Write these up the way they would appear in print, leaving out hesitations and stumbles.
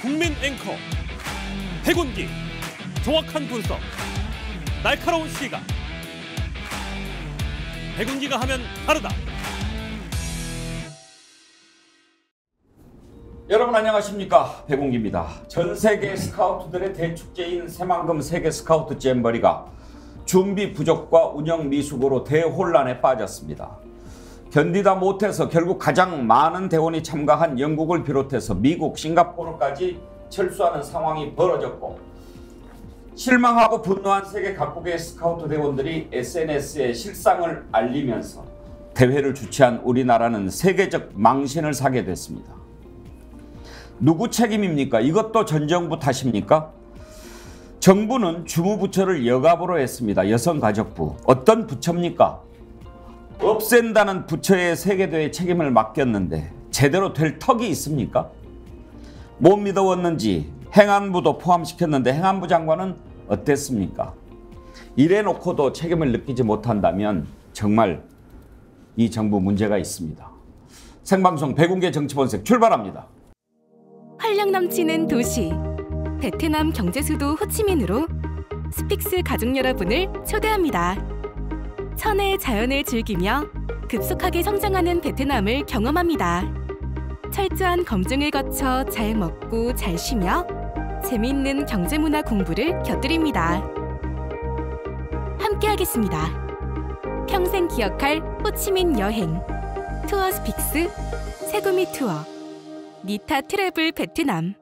국민 앵커 백운기, 정확한 분석, 날카로운 시각. 백운기가 하면 다르다. 여러분 안녕하십니까, 백운기입니다. 전 세계 스카우트들의 대축제인 새만금 세계 스카우트 잼버리가 준비 부족과 운영 미숙으로 대혼란에 빠졌습니다. 견디다 못해서 결국 가장 많은 대원이 참가한 영국을 비롯해서 미국, 싱가포르까지 철수하는 상황이 벌어졌고, 실망하고 분노한 세계 각국의 스카우트 대원들이 SNS에 실상을 알리면서 대회를 주최한 우리나라는 세계적 망신을 사게 됐습니다. 누구 책임입니까? 이것도 전 정부 탓입니까? 정부는 주무부처를 여갑으로 했습니다. 여성가족부. 어떤 부처입니까? 없앤다는 부처의 세계대회 책임을 맡겼는데 제대로 될 턱이 있습니까? 못 믿어왔는지 행안부도 포함시켰는데 행안부 장관은 어땠습니까? 이래놓고도 책임을 느끼지 못한다면 정말 이 정부 문제가 있습니다. 생방송 백운기 정치본색 출발합니다. 활력 넘치는 도시 베트남 경제 수도 호치민으로 스픽스 가족 여러분을 초대합니다. 천혜의 자연을 즐기며 급속하게 성장하는 베트남을 경험합니다. 철저한 검증을 거쳐 잘 먹고 잘 쉬며 재미있는 경제문화 공부를 곁들입니다. 함께하겠습니다. 평생 기억할 호치민 여행 투어 스픽스 세구미 투어 니타 트래블 베트남.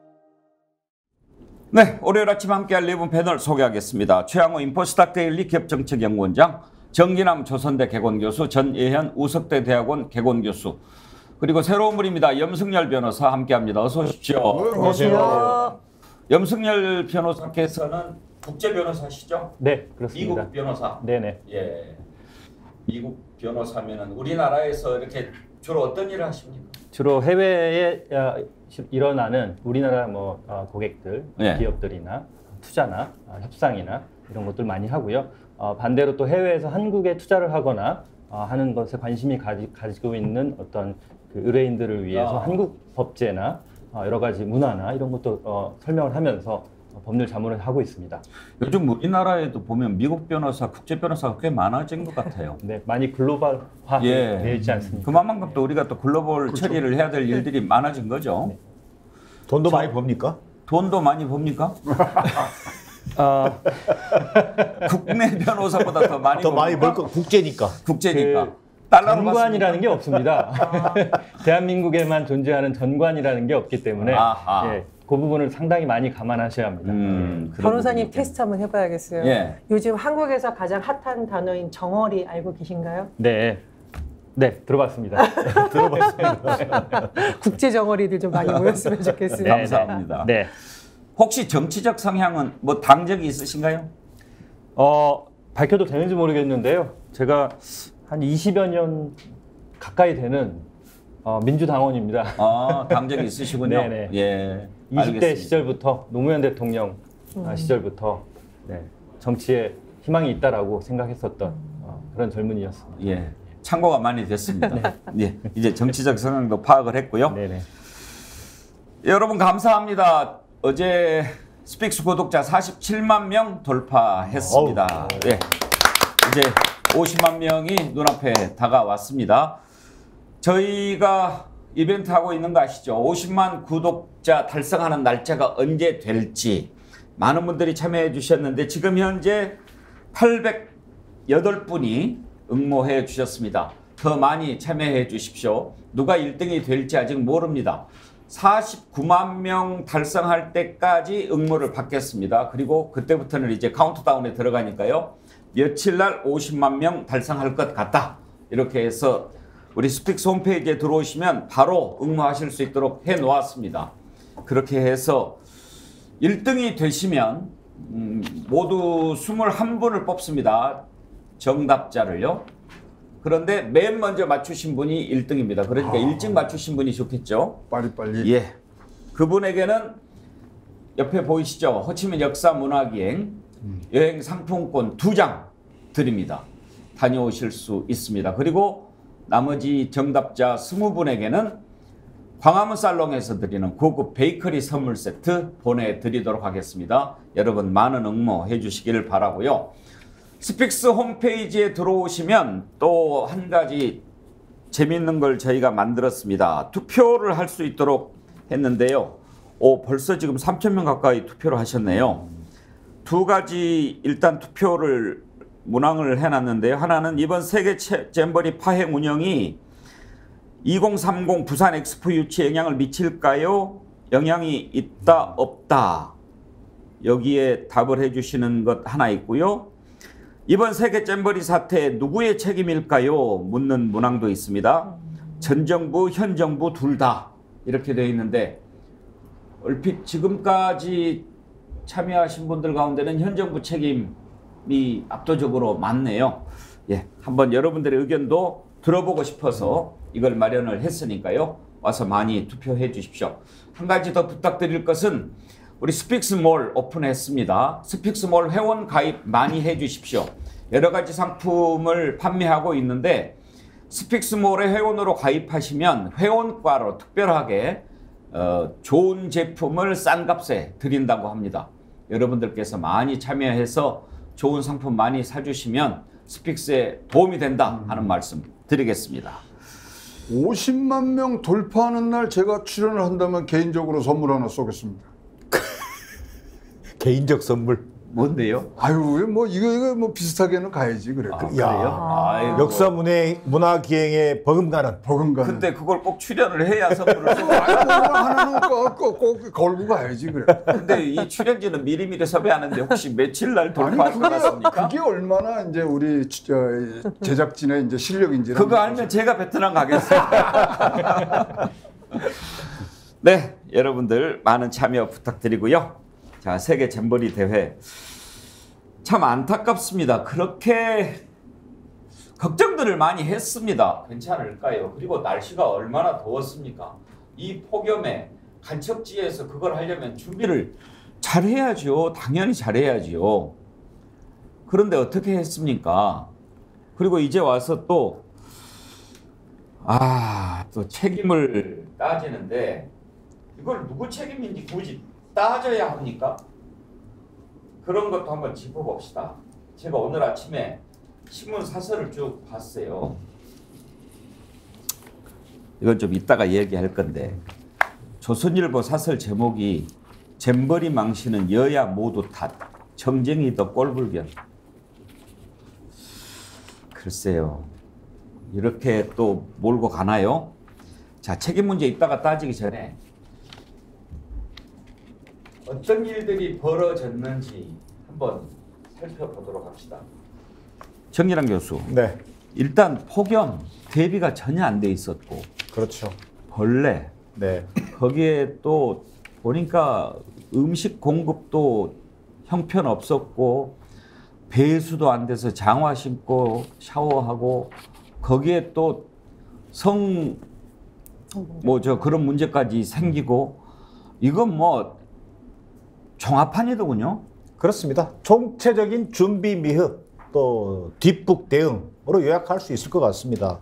네, 월요일 아침 함께할 네 분 패널 소개하겠습니다. 최양호 인포스닥데일리 기업정책연구원장, 정기남 조선대 개건교수, 전예현 우석대 대학원 개건교수, 그리고 새로운 분입니다. 염승열 변호사 함께합니다. 어서 오십시오. 안녕하세요. 염승열 변호사께서는 국제 변호사시죠? 네, 그렇습니다. 미국 변호사. 네네. 예, 미국 변호사면은 우리나라에서 이렇게 주로 어떤 일을 하십니까? 주로 해외에 일어나는 우리나라 고객들, 네. 기업들이나 투자나 협상이나 이런 것들 많이 하고요. 반대로 또 해외에서 한국에 투자를 하거나 하는 것에 관심이 가지고 있는 어떤 그 의뢰인들을 위해서 한국 법제나 여러 가지 문화나 이런 것도 설명을 하면서 법률 자문을 하고 있습니다. 요즘 우리나라에도 보면 미국 변호사, 국제 변호사가 꽤 많아진 것 같아요. 네, 많이 글로벌화 되어 있지 않습니까? 그만큼 또 우리가 또 글로벌 처리를 해야 될 일들이 많아진 거죠. 네. 돈도 많이 법니까? 돈도 많이 봅니까? 국내 변호사보다 더 많이 더 많이 벌 거 국제니까. 국제니까. 전관이라는 게 없습니다. 대한민국에만 존재하는 전관이라는 게 없기 때문에 예, 그 부분을 상당히 많이 감안하셔야 합니다. 변호사님 테스트 한번 해봐야겠어요. 예. 요즘 한국에서 가장 핫한 단어인 정어리 알고 계신가요? 네, 들어봤습니다. 들어봤습니다. 국제 정어리들 좀 많이 모였으면 좋겠습니다. 네, 감사합니다. 네. 혹시 정치적 성향은 뭐 당적이 있으신가요? 밝혀도 되는지 모르겠는데요. 제가 한 20여 년 가까이 되는 민주당원입니다. 당적이 있으시군요. 네네. 예. 20대 알겠습니다. 시절부터 노무현 대통령 시절부터 정치에 희망이 있다라고 생각했었던 그런 젊은이였습니다. 예. 참고가 많이 됐습니다. 예. 이제 정치적 성향도 파악을 했고요. 네네. 여러분 감사합니다. 어제 스픽스 구독자 47만 명 돌파했습니다. 예. 이제 50만 명이 눈앞에 다가왔습니다. 저희가 이벤트 하고 있는 거 아시죠? 50만 구독자 달성하는 날짜가 언제 될지 많은 분들이 참여해 주셨는데 지금 현재 808분이 응모해 주셨습니다. 더 많이 참여해 주십시오. 누가 1등이 될지 아직 모릅니다. 49만 명 달성할 때까지 응모를 받겠습니다. 그리고 그때부터는 이제 카운트다운에 들어가니까요. 며칠 날 50만 명 달성할 것 같다. 이렇게 해서 우리 스픽스 홈페이지에 들어오시면 바로 응모하실 수 있도록 해 놓았습니다. 그렇게 해서 1등이 되시면 모두 21분을 뽑습니다. 정답자를요. 그런데 맨 먼저 맞추신 분이 1등입니다. 그러니까 일찍 맞추신 분이 좋겠죠. 빨리빨리. 예. 그분에게는 옆에 보이시죠? 호치민 역사문화기행 여행 상품권 2장 드립니다. 다녀오실 수 있습니다. 그리고 나머지 정답자 20분에게는 광화문 살롱에서 드리는 고급 베이커리 선물 세트 보내드리도록 하겠습니다. 여러분 많은 응모해 주시기를 바라고요. 스픽스 홈페이지에 들어오시면 또 한 가지 재미있는 걸 저희가 만들었습니다. 투표를 할 수 있도록 했는데요. 벌써 지금 3,000명 가까이 투표를 하셨네요. 두 가지 일단 투표를 문항을 해놨는데요. 하나는 이번 세계 잼버리 파행 운영이 2030 부산 엑스포 유치에 영향을 미칠까요? 영향이 있다 없다. 여기에 답을 해주시는 것 하나 있고요. 이번 세계 잼버리 사태 누구의 책임일까요? 묻는 문항도 있습니다. 전 정부, 현 정부 둘 다 이렇게 되어 있는데 얼핏 지금까지 참여하신 분들 가운데는 현 정부 책임이 압도적으로 많네요. 예, 한번 여러분들의 의견도 들어보고 싶어서 이걸 마련을 했으니까요. 와서 많이 투표해 주십시오. 한 가지 더 부탁드릴 것은 우리 스픽스몰 오픈했습니다. 스픽스몰 회원 가입 많이 해 주십시오. 여러 가지 상품을 판매하고 있는데 스픽스몰의 회원으로 가입하시면 회원가로 특별하게 좋은 제품을 싼 값에 드린다고 합니다. 여러분들께서 많이 참여해서 좋은 상품 많이 사주시면 스픽스에 도움이 된다 하는 말씀 드리겠습니다. 50만 명 돌파하는 날 제가 출연을 한다면 개인적으로 선물 하나 쏘겠습니다. 개인적 선물. 뭔데요? 아유, 뭐 이거 뭐 비슷하게는 가야지 그래. 야, 역사 문화 기행에 버금가는. 버금가는. 근데 그걸 꼭 출연을 해야 선물을 쏘고. 하나는 꼭 걸고 가야지 그래. 근데 이 출연진은 미리미리 섭외하는데 혹시 며칠 날 돌파할 것 같습니까? 그게 얼마나 이제 우리 제작진의 이제 실력인지. 그거 알면 제가 베트남 가겠습니다. 네, 여러분들 많은 참여 부탁드리고요. 자, 세계 잼버리 대회 참 안타깝습니다. 그렇게 걱정들을 많이 했습니다. 괜찮을까요? 그리고 날씨가 얼마나 더웠습니까? 이 폭염에 간척지에서 그걸 하려면 준비를 잘 해야죠. 당연히 잘 해야지요. 그런데 어떻게 했습니까? 그리고 이제 와서 또 책임을 따지는데 이걸 누구 책임인지 굳이 따져야 합니까? 그런 것도 한번 짚어봅시다. 제가 오늘 아침에 신문 사설을 쭉 봤어요. 이건 좀 이따가 얘기할 건데 조선일보 사설 제목이 잼버리 망신은 여야 모두 탓. 정쟁이 더 꼴불견. 글쎄요. 이렇게 또 몰고 가나요? 자, 책임 문제 이따가 따지기 전에 어떤 일들이 벌어졌는지 한번 살펴보도록 합시다. 정일환 교수. 네. 일단 폭염 대비가 전혀 안 돼 있었고. 그렇죠. 벌레. 네. 거기에 또 보니까 음식 공급도 형편없었고 배수도 안 돼서 장화 신고 샤워하고 거기에 또 그런 문제까지 생기고 이건 뭐 종합판이더군요. 그렇습니다. 총체적인 준비 미흡 또 뒷북 대응으로 요약할 수 있을 것 같습니다.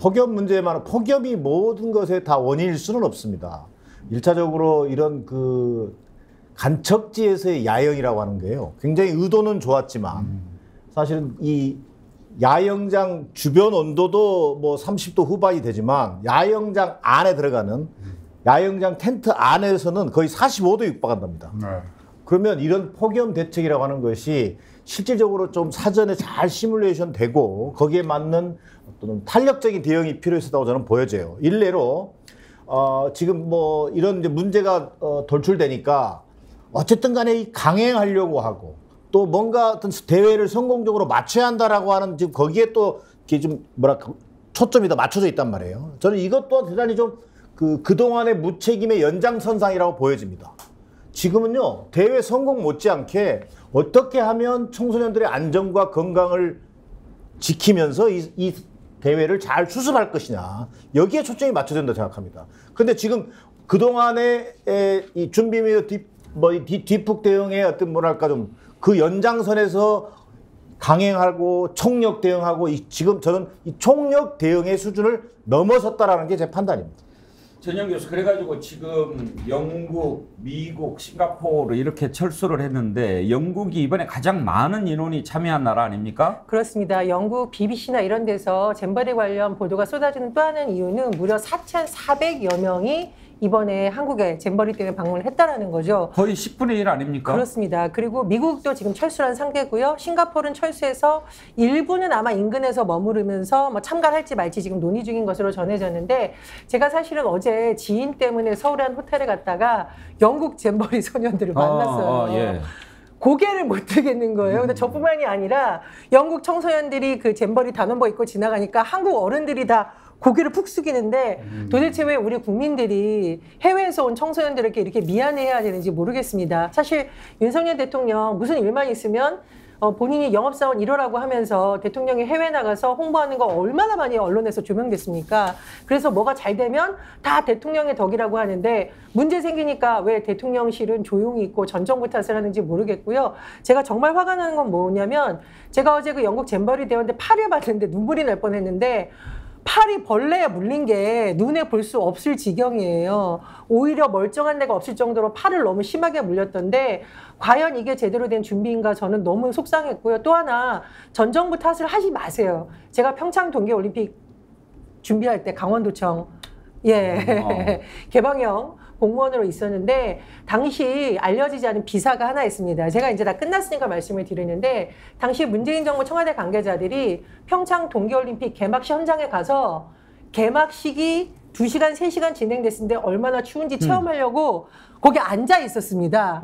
폭염 문제만 폭염이 모든 것에 다 원인일 수는 없습니다. 1차적으로 이런 그 간척지에서의 야영이라고 하는 게요. 굉장히 의도는 좋았지만 사실은 이 야영장 주변 온도도 뭐 30도 후반이 되지만 야영장 안에 들어가는 야영장 텐트 안에서는 거의 45도 육박한답니다. 네. 그러면 이런 폭염 대책이라고 하는 것이 실질적으로 좀 사전에 잘 시뮬레이션 되고 거기에 맞는 어떤 탄력적인 대응이 필요했다고 저는 보여져요. 일례로 지금 뭐 이런 이제 문제가 돌출되니까 어쨌든 간에 강행하려고 하고 또 뭔가 어떤 대회를 성공적으로 마쳐야 한다라고 하는 지금 거기에 또 이게 좀 뭐랄까 초점이 더 맞춰져 있단 말이에요. 저는 이것 또한 대단히 좀 그동안의 무책임의 연장선상이라고 보여집니다. 지금은요, 대회 성공 못지않게 어떻게 하면 청소년들의 안전과 건강을 지키면서 이 대회를 잘 수습할 것이냐. 여기에 초점이 맞춰야 된다고 생각합니다. 그런데 지금 그동안의 이 준비 및 뒷북 대응의 어떤 뭐랄까 좀 그 연장선에서 강행하고 총력 대응하고 지금 저는 이 총력 대응의 수준을 넘어섰다라는 게 제 판단입니다. 전영 교수, 그래가지고 지금 영국, 미국, 싱가포르 이렇게 철수를 했는데 영국이 이번에 가장 많은 인원이 참여한 나라 아닙니까? 그렇습니다. 영국 BBC나 이런 데서 잼버리 관련 보도가 쏟아지는 또 하나는 이유는 무려 4,400여 명이 이번에 한국에 잼버리 때문에 방문을 했다라는 거죠. 거의 10분의 1 아닙니까? 그렇습니다. 그리고 미국도 지금 철수한 상태고요. 싱가포르는 철수해서 일부는 아마 인근에서 머무르면서 뭐 참가할지 말지 지금 논의 중인 것으로 전해졌는데, 제가 사실은 어제 지인 때문에 서울의 한 호텔에 갔다가 영국 잼버리 소년들을 만났어요. 예. 고개를 못 들겠는 거예요. 근데 저뿐만이 아니라 영국 청소년들이 그 잼버리 단원복 입고 지나가니까 한국 어른들이 다 고개를 푹 숙이는데 도대체 왜 우리 국민들이 해외에서 온 청소년들에게 이렇게 미안해야 되는지 모르겠습니다. 사실 윤석열 대통령 무슨 일만 있으면 본인이 영업사원 1호라고 하면서 대통령이 해외 나가서 홍보하는 거 얼마나 많이 언론에서 조명됐습니까? 그래서 뭐가 잘 되면 다 대통령의 덕이라고 하는데 문제 생기니까 왜 대통령실은 조용히 있고 전 정부 탓을 하는지 모르겠고요. 제가 정말 화가 나는 건 뭐냐면, 제가 어제 그 영국 잼버리 대원대 팔을 봤는데 눈물이 날 뻔했는데 팔이 벌레에 물린 게 눈에 볼 수 없을 지경이에요. 오히려 멀쩡한 데가 없을 정도로 팔을 너무 심하게 물렸던데 과연 이게 제대로 된 준비인가 저는 너무 속상했고요. 또 하나, 전 정부 탓을 하지 마세요. 제가 평창 동계올림픽 준비할 때 강원도청 개방형 공무원으로 있었는데 당시 알려지지 않은 비사가 하나 있습니다. 제가 이제 다 끝났으니까 말씀을 드리는데, 당시 문재인 정부 청와대 관계자들이 평창 동계올림픽 개막식 현장에 가서 개막식이 2시간, 3시간 진행됐는데 얼마나 추운지 체험하려고 거기 앉아 있었습니다.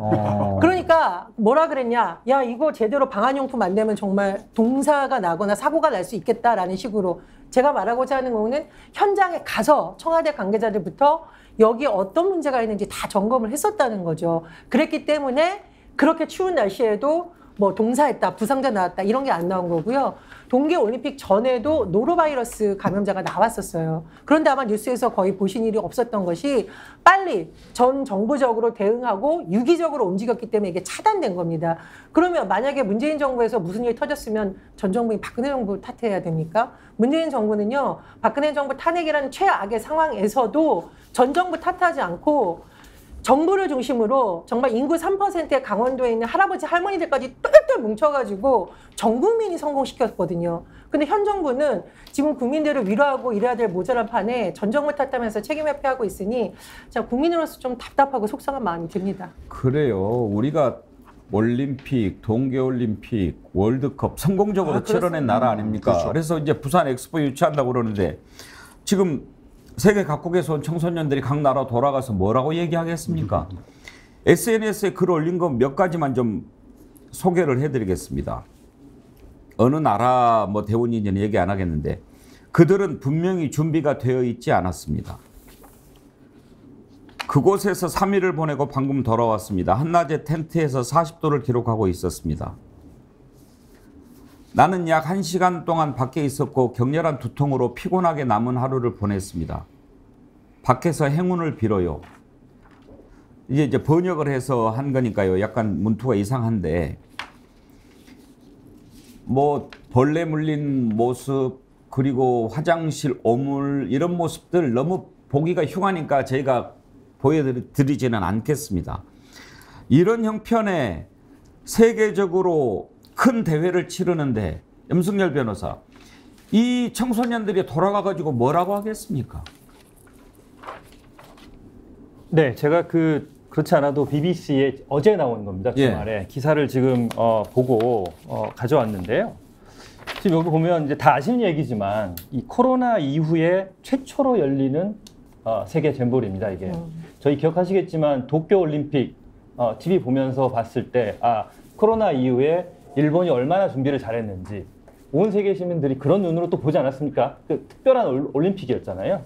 그러니까 뭐라 그랬냐, 야 이거 제대로 방한용품 안 되면 정말 동사가 나거나 사고가 날 수 있겠다라는 식으로. 제가 말하고자 하는 거는 현장에 가서 청와대 관계자들부터 여기 어떤 문제가 있는지 다 점검을 했었다는 거죠. 그랬기 때문에 그렇게 추운 날씨에도 뭐 동사했다, 부상자 나왔다 이런 게 안 나온 거고요. 동계올림픽 전에도 노로바이러스 감염자가 나왔었어요. 그런데 아마 뉴스에서 거의 보신 일이 없었던 것이 빨리 전 정부적으로 대응하고 유기적으로 움직였기 때문에 이게 차단된 겁니다. 그러면 만약에 문재인 정부에서 무슨 일이 터졌으면 전 정부인 박근혜 정부 탓해야 됩니까? 문재인 정부는요, 박근혜 정부 탄핵이라는 최악의 상황에서도 전 정부 탓하지 않고 정부를 중심으로 정말 인구 3%의 강원도에 있는 할아버지 할머니들까지 똘똘 뭉쳐가지고 전 국민이 성공시켰거든요. 근데 현 정부는 지금 국민들을 위로하고 이래야 될 모자란 판에 전 정부 탓하면서 책임 회피하고 있으니 제가 국민으로서 좀 답답하고 속상한 마음이 듭니다. 그래요. 우리가 올림픽, 동계올림픽, 월드컵 성공적으로 치러낸 나라 아닙니까? 그렇죠. 그래서 이제 부산 엑스포 유치한다고 그러는데 지금 세계 각국에서 온 청소년들이 각 나라 돌아가서 뭐라고 얘기하겠습니까? SNS에 글 올린 거 몇 가지만 좀 소개를 해드리겠습니다. 어느 나라 뭐 대원인지는 얘기 안 하겠는데 그들은 분명히 준비가 되어 있지 않았습니다. 그곳에서 3일을 보내고 방금 돌아왔습니다. 한낮에 텐트에서 40도를 기록하고 있었습니다. 나는 약 1시간 동안 밖에 있었고 격렬한 두통으로 피곤하게 남은 하루를 보냈습니다. 밖에서 행운을 빌어요. 이제 번역을 해서 한 거니까요. 약간 문투가 이상한데 뭐 벌레 물린 모습 그리고 화장실 오물 이런 모습들 너무 보기가 흉하니까 저희가 보여드리지는 않겠습니다. 이런 형편에 세계적으로 큰 대회를 치르는데 염승열 변호사, 이 청소년들이 돌아가가지고 뭐라고 하겠습니까? 네, 제가 그렇지 않아도 BBC에 어제 나온 겁니다. 주말에 기사를 지금 보고 가져왔는데요. 지금 여기 보면 이제 다 아시는 얘기지만 이 코로나 이후에 최초로 열리는 세계 잼버리입니다. 이게 저희 기억하시겠지만 도쿄올림픽 TV 보면서 봤을 때 코로나 이후에 일본이 얼마나 준비를 잘했는지 온 세계 시민들이 그런 눈으로 또 보지 않았습니까? 특별한 올림픽이었잖아요.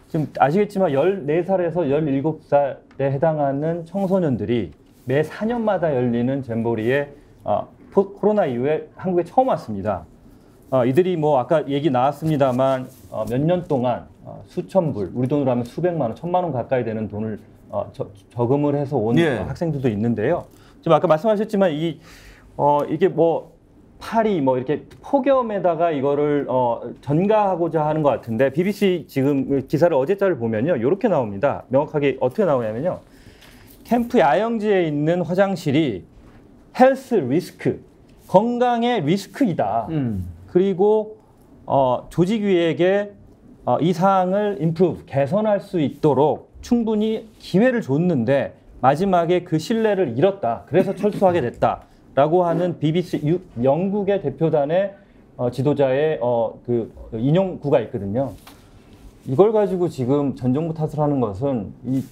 지금 아시겠지만 14살에서 17살에 해당하는 청소년들이 매 4년마다 열리는 잼버리에 코로나 이후에 한국에 처음 왔습니다. 이들이 뭐 아까 얘기 나왔습니다만 몇 년 동안 수천 불, 우리 돈으로 하면 수백만 원, 1,000만 원 가까이 되는 돈을 저금을 해서 온 학생들도 있는데요. 지금 아까 말씀하셨지만 이게 뭐 파리 뭐 이렇게 폭염에다가 이거를 전가하고자 하는 것 같은데 BBC 지금 기사를 어제자를 보면요 이렇게 나옵니다. 명확하게 어떻게 나오냐면요 캠프 야영지에 있는 화장실이 헬스 리스크 건강의 리스크이다. 그리고 조직위에게 이 사항을 임프루브 개선할 수 있도록 충분히 기회를 줬는데 마지막에 그 신뢰를 잃었다. 그래서 철수하게 됐다라고 하는 BBC 영국의 대표단의 지도자의 그 인용구가 있거든요. 이걸 가지고 지금 전 정부 탓을 하는 것은 이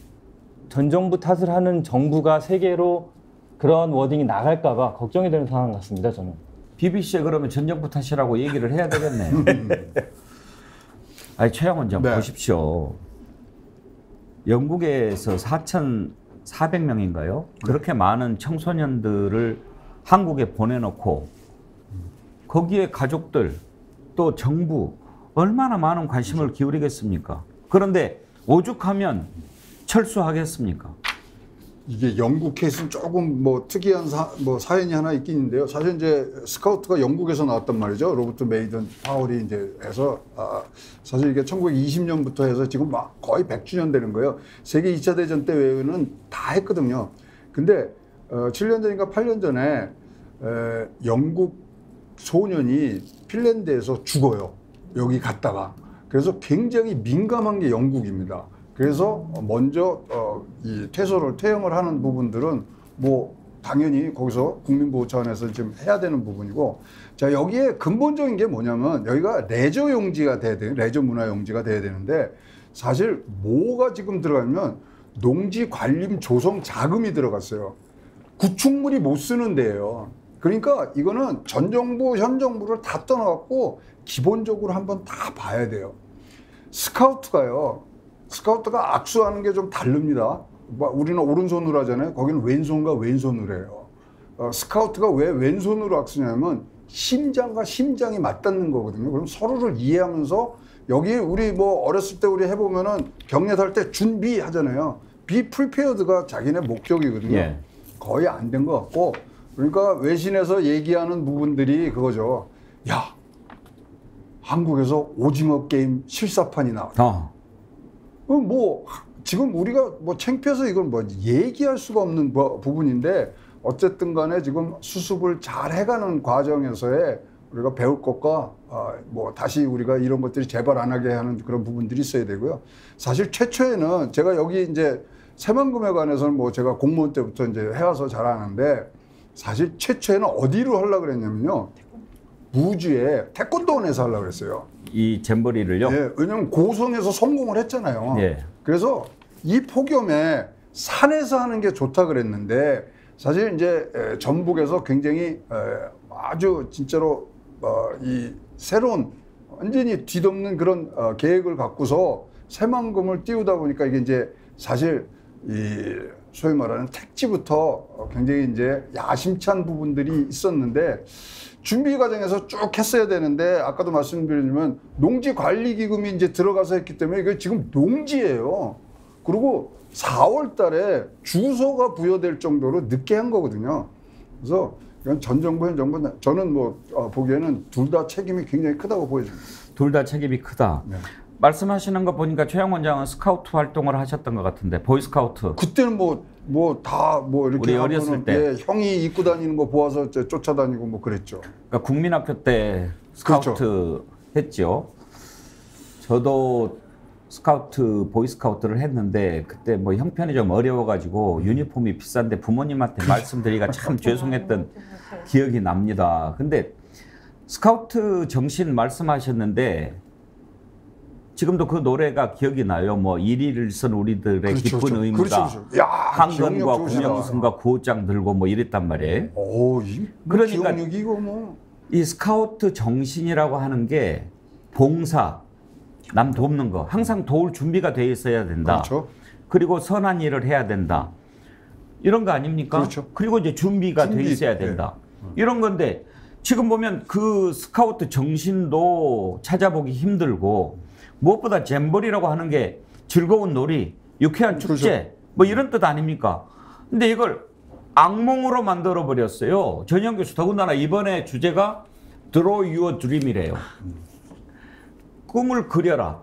전 정부 탓을 하는 정부가 세계로 그런 워딩이 나갈까봐 걱정이 되는 상황 같습니다. 저는. BBC에 그러면 전 정부 탓이라고 얘기를 해야 되겠네. 아니 최양 원장 네. 보십시오. 영국에서 4,400명인가요? 그렇게 많은 청소년들을 한국에 보내놓고 거기에 가족들 또 정부 얼마나 많은 관심을 기울이겠습니까? 그런데 오죽하면 철수하겠습니까? 이게 영국 케이스는 조금 뭐 특이한 사연이 하나 있긴 있는데요. 사실 이제 스카우트가 영국에서 나왔단 말이죠. 로버트 메이든 파월이 이제 해서 사실 이게 1920년부터 해서 지금 막 거의 100주년 되는 거예요. 세계 2차 대전 때 외에는 다 했거든요. 근데 7년 전인가 8년 전에 영국 소년이 핀란드에서 죽어요. 여기 갔다가. 그래서 굉장히 민감한 게 영국입니다. 그래서 먼저 이 퇴영을 하는 부분들은 뭐 당연히 거기서 국민보호 차원에서 지금 해야 되는 부분이고, 자 여기에 근본적인 게 뭐냐면 여기가 레저 용지가 돼야 돼, 레저 문화 용지가 돼야 되는데 사실 뭐가 지금 들어가면 농지 관림 조성 자금이 들어갔어요. 구축물이 못 쓰는 데예요. 그러니까 이거는 전 정부 현 정부를 다 떠나갖고 기본적으로 한번 다 봐야 돼요. 스카우트가 악수하는 게 좀 다릅니다. 우리는 오른손으로 하잖아요. 거기는 왼손과 왼손으로 해요. 스카우트가 왜 왼손으로 악수냐면 심장과 심장이 맞닿는 거거든요. 그럼 서로를 이해하면서 여기 우리 뭐 어렸을 때 우리 해보면은 경례 달 때 준비하잖아요. be prepared가 자기네 목적이거든요. 예. 거의 안 된 것 같고, 그러니까 외신에서 얘기하는 부분들이 그거죠. 야, 한국에서 오징어 게임 실사판이 나왔다. 뭐 지금 우리가 뭐 창피해서 이걸 뭐 얘기할 수가 없는 부분인데 어쨌든 간에 지금 수습을 잘 해가는 과정에서의 우리가 배울 것과 뭐 다시 우리가 이런 것들이 재발 안 하게 하는 그런 부분들이 있어야 되고요. 사실 최초에는 제가 여기 이제 새만금에 관해서는 뭐 제가 공무원 때부터 이제 해와서 잘 아는데 사실 최초에는 어디로 하려고 그랬냐면요. 무주에 태권도원에서 하려고 그랬어요. 이 잼버리를요? 예, 왜냐면 고성에서 성공을 했잖아요. 예. 그래서 이 폭염에 산에서 하는 게 좋다 그랬는데 사실 이제 전북에서 굉장히 아주 진짜로 이 새로운 완전히 뒤덮는 그런 계획을 갖고서 새만금을 띄우다 보니까 이게 이제 사실 이 소위 말하는 택지부터 굉장히 이제 야심찬 부분들이 있었는데 준비 과정에서 쭉 했어야 되는데 아까도 말씀드리면 농지관리기금이 이제 들어가서 했기 때문에 이게 지금 농지예요. 그리고 4월 달에 주소가 부여될 정도로 늦게 한 거거든요. 그래서 이건 전 정부, 현 정부, 저는 뭐 보기에는 둘 다 책임이 굉장히 크다고 보여집니다. 둘 다 책임이 크다. 네. 말씀하시는 거 보니까 최양 원장은 스카우트 활동을 하셨던 것 같은데 보이스카우트. 그때는 다 이렇게 우리 어렸을 때 예, 형이 입고 다니는 거 보아서 쫓아다니고 뭐 그랬죠. 그러니까 국민학교 때 스카우트 그렇죠. 했죠. 저도 스카우트 보이스카우트를 했는데 그때 뭐 형편이 좀 어려워가지고 유니폼이 비싼데 부모님한테 말씀드리기가 참 죄송했던 기억이 납니다. 근데 스카우트 정신 말씀하셨는데 지금도 그 노래가 기억이 나요. 뭐 일일선 우리들의 그렇죠, 기쁜 그렇죠. 의무다. 그렇죠. 야, 한건과 기억력 좋으시다. 구명승과 구호장 들고 뭐 이랬단 말이에요. 오, 그러니까 기억력이 이거 뭐. 이 스카우트 정신이라고 하는 게 봉사, 남 돕는 거 항상 도울 준비가 돼 있어야 된다. 그렇죠. 그리고 선한 일을 해야 된다. 이런 거 아닙니까? 그렇죠. 그리고 이제 준비가 돼 있어야 된다. 이런 건데 지금 보면 그 스카우트 정신도 찾아보기 힘들고 무엇보다 잼버리라고 하는 게 즐거운 놀이, 유쾌한 축제 그렇죠. 뭐 이런 뜻 아닙니까? 근데 이걸 악몽으로 만들어 버렸어요. 전영 교수, 더군다나 이번에 주제가 Draw Your Dream이래요. 꿈을 그려라.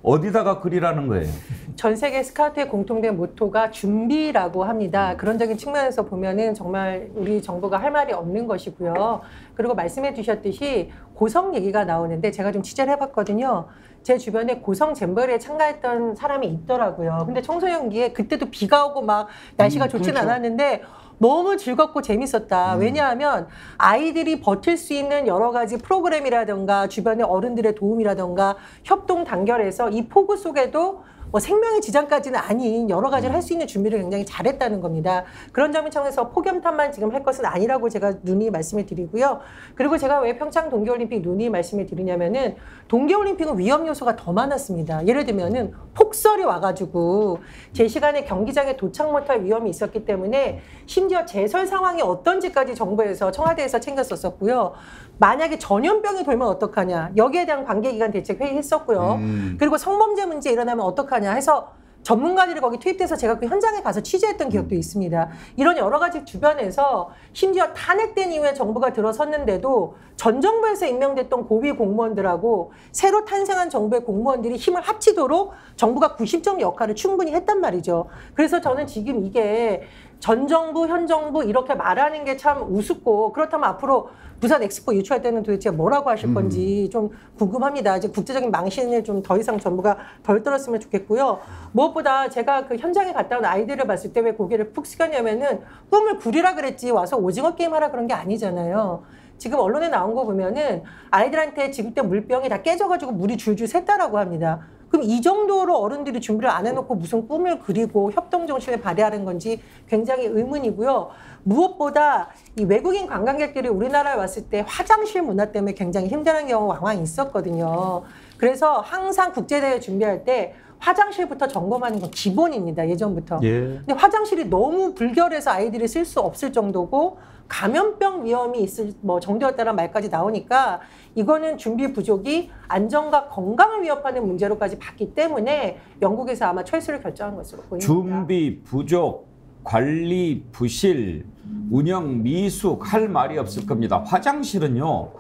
어디다가 그리라는 거예요? 전 세계 스카우트의 공통된 모토가 준비라고 합니다. 그런적인 측면에서 보면은 정말 우리 정부가 할 말이 없는 것이고요. 그리고 말씀해 주셨듯이 고성 얘기가 나오는데 제가 좀 취재를 해봤거든요. 제 주변에 고성 잼버리에 참가했던 사람이 있더라고요. 근데 청소년기에 그때도 비가 오고 막 날씨가 좋진 그렇죠. 않았는데 너무 즐겁고 재밌었다. 왜냐하면 아이들이 버틸 수 있는 여러 가지 프로그램이라든가 주변의 어른들의 도움이라든가 협동 단결해서 이 폭우 속에도 뭐 생명의 지장까지는 아닌 여러 가지를 할 수 있는 준비를 굉장히 잘했다는 겁니다. 그런 점을 통해서 폭염탄만 지금 할 것은 아니라고 제가 누누이 말씀을 드리고요. 그리고 제가 왜 평창 동계올림픽 누누이 말씀을 드리냐면은 동계올림픽은 위험 요소가 더 많았습니다. 예를 들면은 폭설이 와가지고 제 시간에 경기장에 도착 못할 위험이 있었기 때문에 심지어 제설 상황이 어떤지까지 정부에서 청와대에서 챙겼었고요. 만약에 전염병이 돌면 어떡하냐. 여기에 대한 관계기관 대책 회의했었고요. 그리고 성범죄 문제 일어나면 어떡하냐 해서 전문가들이 거기 투입돼서 제가 그 현장에 가서 취재했던 기억도 있습니다. 이런 여러 가지 주변에서 심지어 탄핵된 이후에 정부가 들어섰는데도 전 정부에서 임명됐던 고위 공무원들하고 새로 탄생한 정부의 공무원들이 힘을 합치도록 정부가 90점 역할을 충분히 했단 말이죠. 그래서 저는 지금 이게 전 정부, 현 정부 이렇게 말하는 게 참 우습고 그렇다면 앞으로 부산 엑스포 유치할 때는 도대체 뭐라고 하실 건지 좀 궁금합니다. 이제 국제적인 망신을 좀 더 이상 정부가 덜 떨었으면 좋겠고요. 무엇보다 제가 그 현장에 갔다 온 아이들을 봤을 때 왜 고개를 푹 숙였냐면은 꿈을 구리라 그랬지 와서 오징어 게임 하라 그런 게 아니잖아요. 지금 언론에 나온 거 보면은 아이들한테 지금 때 물병이 다 깨져가지고 물이 줄줄 샜다라고 합니다. 그럼 이 정도로 어른들이 준비를 안 해놓고 무슨 꿈을 그리고 협동정신을 발휘하는 건지 굉장히 의문이고요. 무엇보다 이 외국인 관광객들이 우리나라에 왔을 때 화장실 문화 때문에 굉장히 힘들어하는 경우가 왕왕 있었거든요. 그래서 항상 국제대회 준비할 때 화장실부터 점검하는 건 기본입니다. 예전부터. 근데 화장실이 너무 불결해서 아이들이 쓸 수 없을 정도고 감염병 위험이 있을 뭐 정도였다는 말까지 나오니까 이거는 준비 부족이 안전과 건강을 위협하는 문제로까지 봤기 때문에 영국에서 아마 철수를 결정한 것으로 보입니다. 준비 부족, 관리 부실, 운영 미숙 할 말이 없을 겁니다. 화장실은요.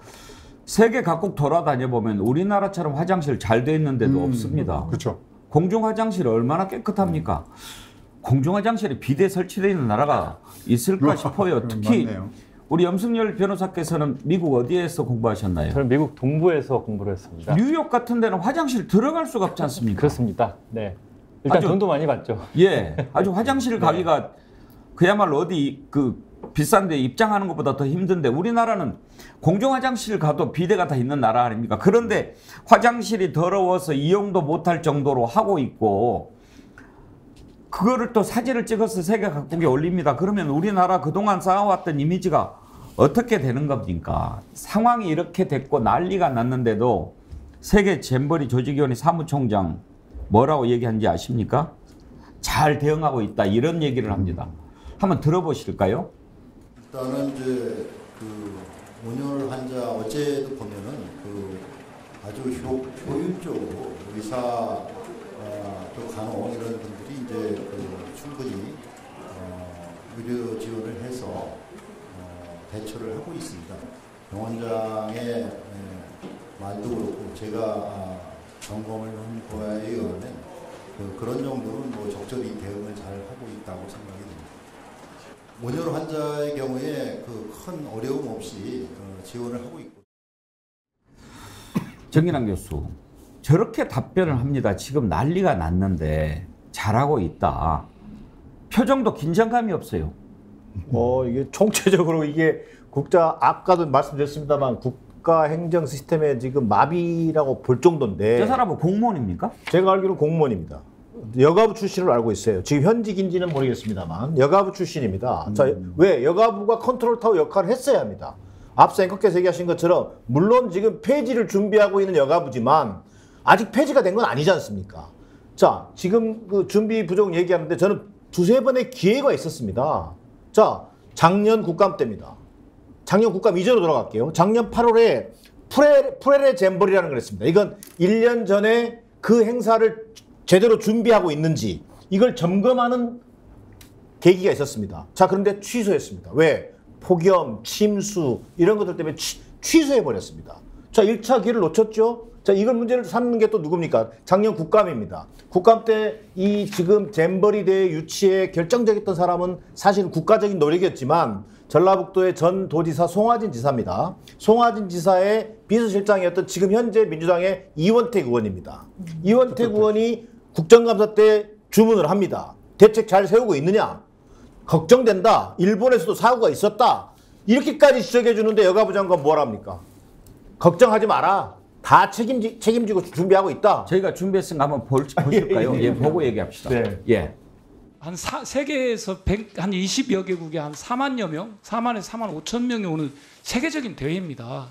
세계 각국 돌아다녀 보면 우리나라처럼 화장실 잘 돼 있는 데도 없습니다. 그렇죠. 공중 화장실이 얼마나 깨끗합니까? 공중 화장실에 비대 설치되어 있는 나라가 있을까 싶어요. 특히 맞네요. 우리 염승열 변호사께서는 미국 어디에서 공부하셨나요? 저는 미국 동부에서 공부를 했습니다. 뉴욕 같은 데는 화장실 들어갈 수가 없지 않습니까? 그렇습니다. 네. 일단 아주- 돈도 많이 받죠. 예, 아주 화장실 가기가 그야말로 어디 그 비싼데 입장하는 것보다 더 힘든데 우리나라는 공중 화장실 가도 비대가 다 있는 나라 아닙니까? 그런데 화장실이 더러워서 이용도 못할 정도로 하고 있고 그거를 또 사진을 찍어서 세계 각국에 올립니다. 그러면 우리나라 그동안 쌓아왔던 이미지가 어떻게 되는 겁니까? 상황이 이렇게 됐고 난리가 났는데도 세계 잼버리 조직위원회 사무총장 뭐라고 얘기한지 아십니까? 잘 대응하고 있다 이런 얘기를 합니다. 한번 들어보실까요? 일단은 이제 그 온열 환자 어제도 보면은 그 아주 효율적으로 의사 또 간호 이런 분들이 이제 그 충분히 의료 지원을 해서 대처를 하고 있습니다. 병원장의 말도 그렇고 제가 점검을 한 거에 의하면 그런 정도는 뭐 적절히 대응을 잘 하고 있다고 생각이 됩니다. 온열 환자의 경우에 그 큰 어려움 없이 지원을 하고 있고. 정인환 교수, 저렇게 답변을 합니다. 지금 난리가 났는데 잘하고 있다. 표정도 긴장감이 없어요. 이게 총체적으로 이게 아까도 말씀드렸습니다만 국가 행정 시스템에 지금 마비라고 볼 정도인데. 저 사람은 공무원입니까? 제가 알기로 공무원입니다. 여가부 출신으로 알고 있어요. 지금 현직인지는 모르겠습니다만 여가부 출신입니다. 자, 왜? 여가부가 컨트롤타워 역할을 했어야 합니다. 앞서 앵커께서 얘기하신 것처럼 물론 지금 폐지를 준비하고 있는 여가부지만 아직 폐지가 된 건 아니지 않습니까? 자, 지금 그 준비 부족 얘기하는데 저는 두세 번의 기회가 있었습니다. 자, 작년 국감 때입니다. 작년 국감 이전으로 돌아갈게요. 작년 8월에 프레레 잼버리라는 걸 했습니다. 이건 1년 전에 그 행사를 제대로 준비하고 있는지 이걸 점검하는 계기가 있었습니다. 자, 그런데 취소했습니다. 왜? 폭염, 침수 이런 것들 때문에 취소해버렸습니다. 자, 1차 기회를 놓쳤죠. 자, 이걸 문제를 삼는 게 또 누굽니까? 작년 국감입니다. 국감 때 이 지금 잼버리 대회 유치에 결정적이었던 사람은 사실은 국가적인 노력이었지만 전라북도의 전 도지사 송하진 지사입니다. 송하진 지사의 비서실장이었던 지금 현재 민주당의 이원택 의원입니다. 이원택 의원이 국정감사 때 주문을 합니다. 대책 잘 세우고 있느냐? 걱정된다. 일본에서도 사고가 있었다. 이렇게까지 지적해 주는데 여가부 장관 뭐라 합니까? 걱정하지 마라. 다 책임지고 준비하고 있다. 저희가 준비했으니까 한번 보실까요? 예, 보고 얘기합시다. 네. 예. 한 세계에서 한 20여 개국에 한 4만여 명, 4만에서 4만 5천 명이 오는 세계적인 대회입니다.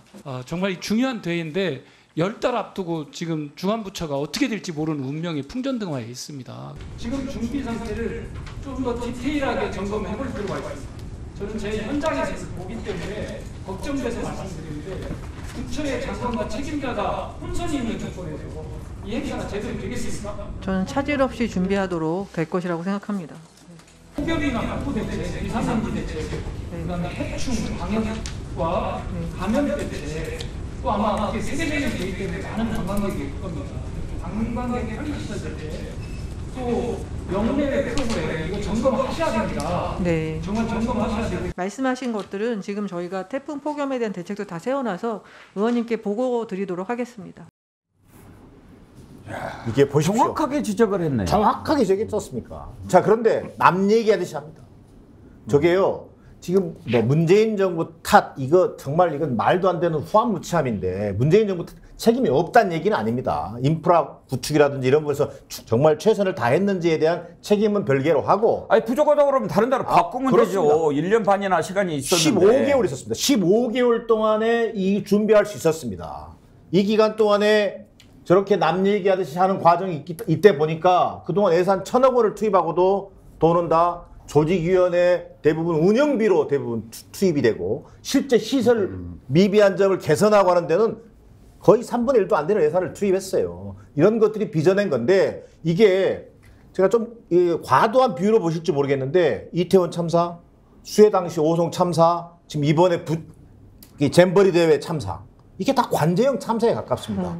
정말 중요한 대회인데 10달 앞두고 지금 중안부처가 어떻게 될지 모르는 운명이 풍전등화에 있습니다. 지금 준비 상태를 좀 더 디테일하게 점검해 볼 필요가 있습니다. 저는 제 현장에서 보기 때문에 걱정돼서 말씀드리는데 부처의 장관과 책임자가 혼선이 있는 조건에서 이 행사가 제대로 되겠습니까? 저는 차질 없이 준비하도록 될 것이라고 생각합니다. 폭염이나 공포 대책, 비상상지 대책, 그다음에 해충 방역과 감염 대책, 또 아마 그게 세계적인 대회 때문에 많은 관광객이 올 겁니다. 관광객이 편의시설 때 또 영내외 프로그램 이거 점검하셔야 됩니다. 네. 정말 점검하셔야 됩니다. 말씀하신 것들은 지금 저희가 태풍 폭염에 대한 대책도 다 세워놔서 의원님께 보고 드리도록 하겠습니다. 이게 보십시오. 정확하게 지적을 했네요. 정확하게 지적했었습니까? 자, 그런데 남 얘기하듯이 합니다. 저게요. 지금 뭐 문재인 정부 탓 이거 정말 이건 말도 안 되는 후한무치함인데 문재인 정부 탓 책임이 없다는 얘기는 아닙니다. 인프라 구축이라든지 이런 거에서 정말 최선을 다했는지에 대한 책임은 별개로 하고. 아니 부족하다고 그러면 다른 데로 바꾸면 그렇습니다. 되죠. 1년 반이나 시간이 있었는데. 15개월 있었습니다. 15개월 동안에 이 준비할 수 있었습니다. 이 기간 동안에 저렇게 남 얘기하듯이 하는 과정이 이때 보니까 그동안 예산 1,000억 원을 투입하고도 돈은 다 조직위원회 대부분 운영비로 대부분 투입이 되고 실제 시설 미비한 점을 개선하고 하는 데는 거의 3분의 1도 안 되는 예산을 투입했어요. 이런 것들이 빚어낸 건데 이게 제가 좀 과도한 비유로 보실지 모르겠는데 이태원 참사, 수해 당시 오송 참사, 지금 이번에 잼버리 대회 참사 이게 다 관제형 참사에 가깝습니다.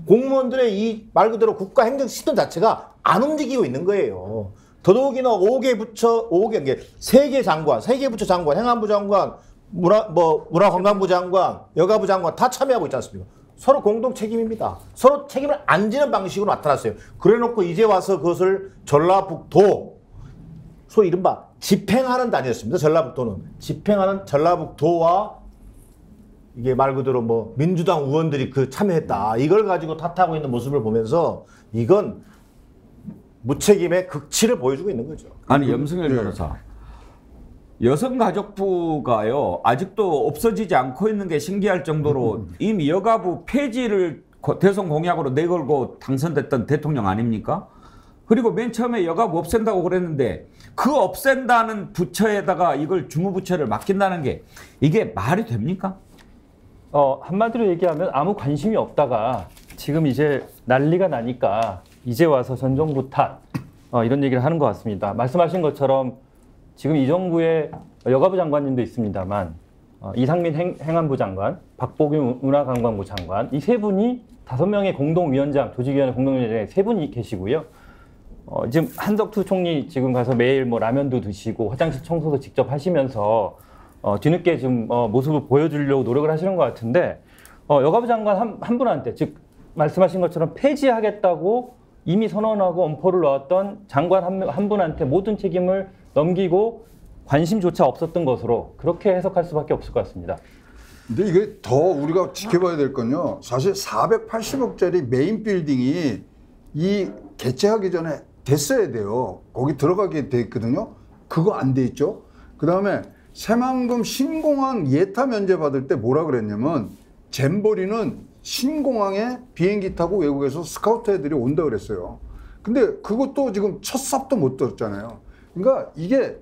공무원들의 이 말 그대로 국가 행정 시스템 자체가 안 움직이고 있는 거예요. 더더욱이나 5개 부처, 3개 장관, 3개 부처 장관, 행안부 장관, 문화관광부 장관, 여가부 장관 다 참여하고 있지 않습니까? 서로 공동 책임입니다. 서로 책임을 안 지는 방식으로 나타났어요. 그래 놓고 이제 와서 그것을 전라북도, 소위 이른바 집행하는 단위였습니다. 전라북도는. 집행하는 전라북도와 이게 말 그대로 뭐 민주당 의원들이 참여했다. 이걸 가지고 탓하고 있는 모습을 보면서 이건 무책임의 극치를 보여주고 있는 거죠. 아니 염승열 변호사, 여성가족부가요 아직도 없어지지 않고 있는 게 신기할 정도로 이미 여가부 폐지를 대선 공약으로 내걸고 당선됐던 대통령 아닙니까? 그리고 맨 처음에 여가부 없앤다고 그랬는데 그 없앤다는 부처에다가 이걸 주무부처를 맡긴다는 게 이게 말이 됩니까? 한마디로 얘기하면 아무 관심이 없다가 지금 이제 난리가 나니까 이제 와서 전 정부 탓 이런 얘기를 하는 것 같습니다. 말씀하신 것처럼 지금 이 정부의 여가부 장관님도 있습니다만 이상민 행안부 장관, 박보균 문화관광부 장관 이 세 분이 5명의 공동위원장, 조직위원회 공동위원장에 3분이 계시고요. 지금 한덕수 총리 지금 가서 매일 뭐 라면도 드시고 화장실 청소도 직접 하시면서 뒤늦게 지금 모습을 보여주려고 노력을 하시는 것 같은데 여가부 장관 한 분한테 즉 말씀하신 것처럼 폐지하겠다고 이미 선언하고 엄포를 놓았던 장관 한 분한테 모든 책임을 넘기고 관심조차 없었던 것으로 그렇게 해석할 수밖에 없을 것 같습니다. 근데 이게 더 우리가 지켜봐야 될 건요. 사실 480억짜리 메인 빌딩이 이 개최하기 전에 됐어야 돼요. 거기 들어가게 돼 있거든요. 그거 안 돼 있죠. 그다음에 새만금 신공항 예타 면제 받을 때 뭐라 그랬냐면 잼버리는 신공항에 비행기 타고 외국에서 스카우트 애들이 온다 그랬어요. 근데 그것도 지금 첫 삽도 못 들었잖아요. 그러니까 이게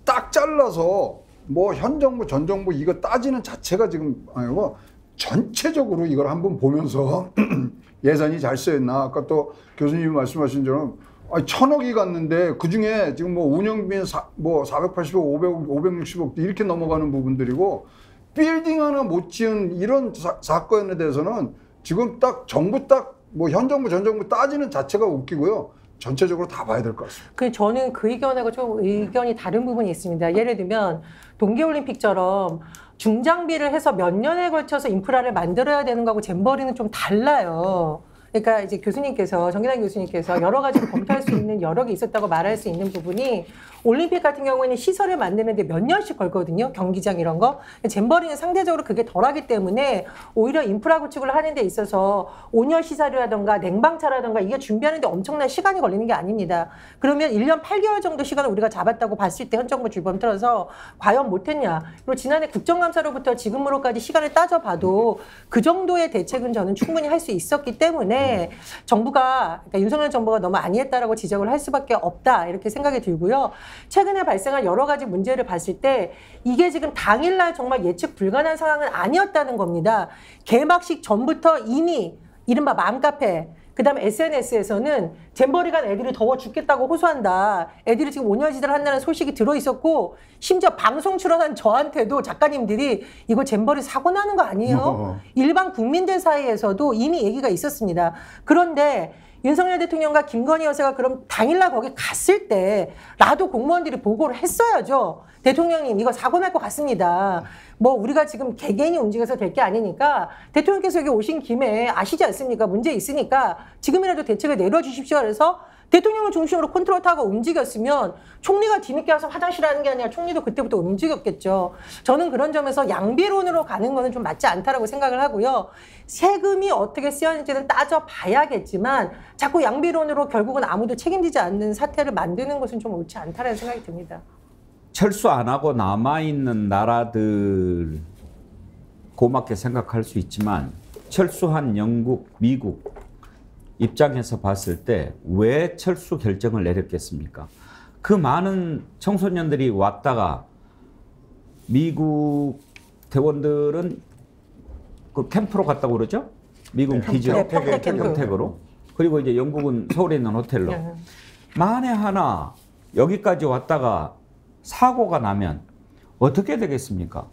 딱 잘라서 뭐 현 정부 전 정부 이거 따지는 자체가 지금 아니고 전체적으로 이걸 한번 보면서 예산이 잘 쓰였나 아까 또 교수님이 말씀하신 것처럼 아니, 1,000억이 갔는데 그 중에 지금 뭐 운영비는 480억, 500억, 560억 이렇게 넘어가는 부분들이고 빌딩 하나 못 지은 이런 사건에 대해서는 지금 딱 정부 뭐 현 정부, 전 정부 따지는 자체가 웃기고요. 전체적으로 다 봐야 될 것 같습니다. 저는 그 의견하고 좀 의견이 다른 부분이 있습니다. 예를 들면 동계올림픽처럼 중장비를 해서 몇 년에 걸쳐서 인프라를 만들어야 되는 거하고 잼버리는 좀 달라요. 그러니까 이제 교수님께서, 정기단 교수님께서 여러 가지로 검토할 수 있는 여러 개 있었다고 말할 수 있는 부분이 올림픽 같은 경우에는 시설을 만드는데 몇 년씩 걸거든요. 경기장 이런 거. 잼버리는 상대적으로 그게 덜하기 때문에 오히려 인프라 구축을 하는 데 있어서 5년 시설이라든가 냉방차라든가 이게 준비하는 데 엄청난 시간이 걸리는 게 아닙니다. 그러면 1년 8개월 정도 시간을 우리가 잡았다고 봤을 때 현 정부 주범 틀어서 과연 못했냐. 그리고 지난해 국정감사로부터 지금으로까지 시간을 따져봐도 그 정도의 대책은 저는 충분히 할 수 있었기 때문에 정부가, 그러니까 윤석열 정부가 너무 안이했다라고 지적을 할 수밖에 없다 이렇게 생각이 들고요. 최근에 발생한 여러 가지 문제를 봤을 때 이게 지금 당일날 정말 예측 불가능한 상황은 아니었다는 겁니다. 개막식 전부터 이미 이른바 맘카페, 그다음에 SNS에서는 잼버리 간 애들이 더워 죽겠다고 호소한다. 애들이 지금 5년지대를 한다는 소식이 들어있었고 심지어 방송 출연한 저한테도 작가님들이 이거 잼버리 사고 나는 거 아니에요? 일반 국민들 사이에서도 이미 얘기가 있었습니다. 그런데 윤석열 대통령과 김건희 여사가 그럼 당일날 거기 갔을 때 나도 공무원들이 보고를 했어야죠. 대통령님 이거 사고 날 것 같습니다. 뭐 우리가 지금 개개인이 움직여서 될 게 아니니까 대통령께서 여기 오신 김에 아시지 않습니까? 문제 있으니까 지금이라도 대책을 내려주십시오. 그래서 대통령을 중심으로 컨트롤 타고 움직였으면 총리가 뒤늦게 와서 화장실 하는 게 아니라 총리도 그때부터 움직였겠죠. 저는 그런 점에서 양비론으로 가는 거는 좀 맞지 않다라고 생각을 하고요. 세금이 어떻게 쓰였는지는 따져봐야겠지만 자꾸 양비론으로 결국은 아무도 책임지지 않는 사태를 만드는 것은 좀 옳지 않다라는 생각이 듭니다. 철수 안 하고 남아있는 나라들 고맙게 생각할 수 있지만 철수한 영국, 미국 입장에서 봤을 때 왜 철수 결정을 내렸겠습니까? 그 많은 청소년들이 왔다가 미국 대원들은 그 캠프로 갔다고 그러죠? 미국 기지로, 평택으로. 그리고 이제 영국은 서울에 있는 호텔로. 만에 하나 여기까지 왔다가 사고가 나면 어떻게 되겠습니까?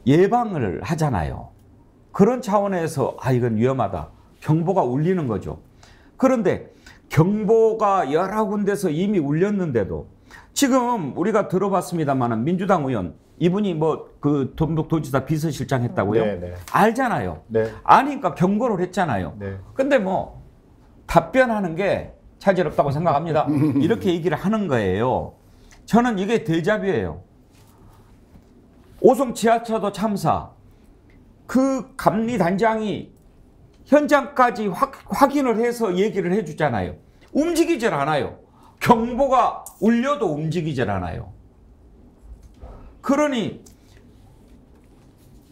예방을 하잖아요. 그런 차원에서 이건 위험하다. 경보가 울리는 거죠. 그런데 경보가 여러 군데서 이미 울렸는데도 지금 우리가 들어봤습니다만 민주당 의원 이분이 뭐 그 전북도지사 비서실장 했다고요? 네. 알잖아요. 네. 아니까 경고를 했잖아요. 네. 근데 뭐 답변하는 게 차질없다고 생각합니다. 이렇게 얘기를 하는 거예요. 저는 이게 데자뷰예요. 오송 지하차도 참사 그 감리단장이 현장까지 확인을 해서 얘기를 해주잖아요. 움직이질 않아요. 경보가 울려도 움직이질 않아요. 그러니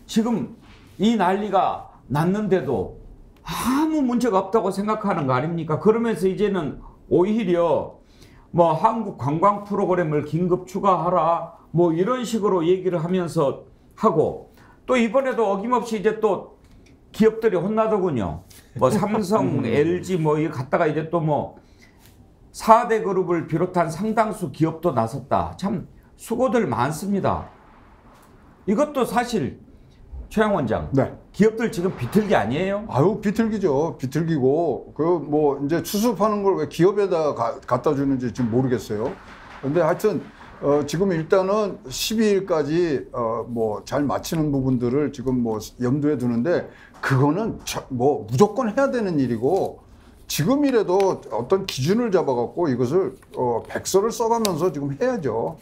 지금 이 난리가 났는데도 아무 문제가 없다고 생각하는 거 아닙니까? 그러면서 이제는 오히려 뭐 한국 관광 프로그램을 긴급 추가하라 뭐 이런 식으로 얘기를 하면서 하고 또 이번에도 어김없이 이제 또 기업들이 혼나더군요. 뭐 삼성, LG 뭐 이거 갔다가 이제 또 뭐 4대 그룹을 비롯한 상당수 기업도 나섰다. 참 수고들 많습니다. 이것도 사실 최양 원장, 네. 기업들 지금 비틀기 아니에요? 아유, 비틀기죠. 비틀기고 그 뭐 이제 수습하는 걸 왜 기업에다 갖다 주는지 지금 모르겠어요. 근데 하여튼 지금 일단은 12일까지 뭐 잘 마치는 부분들을 지금 뭐 염두에 두는데 그거는 뭐 무조건 해야 되는 일이고 지금이라도 어떤 기준을 잡아갖고 이것을 백서를 써가면서 지금 해야죠.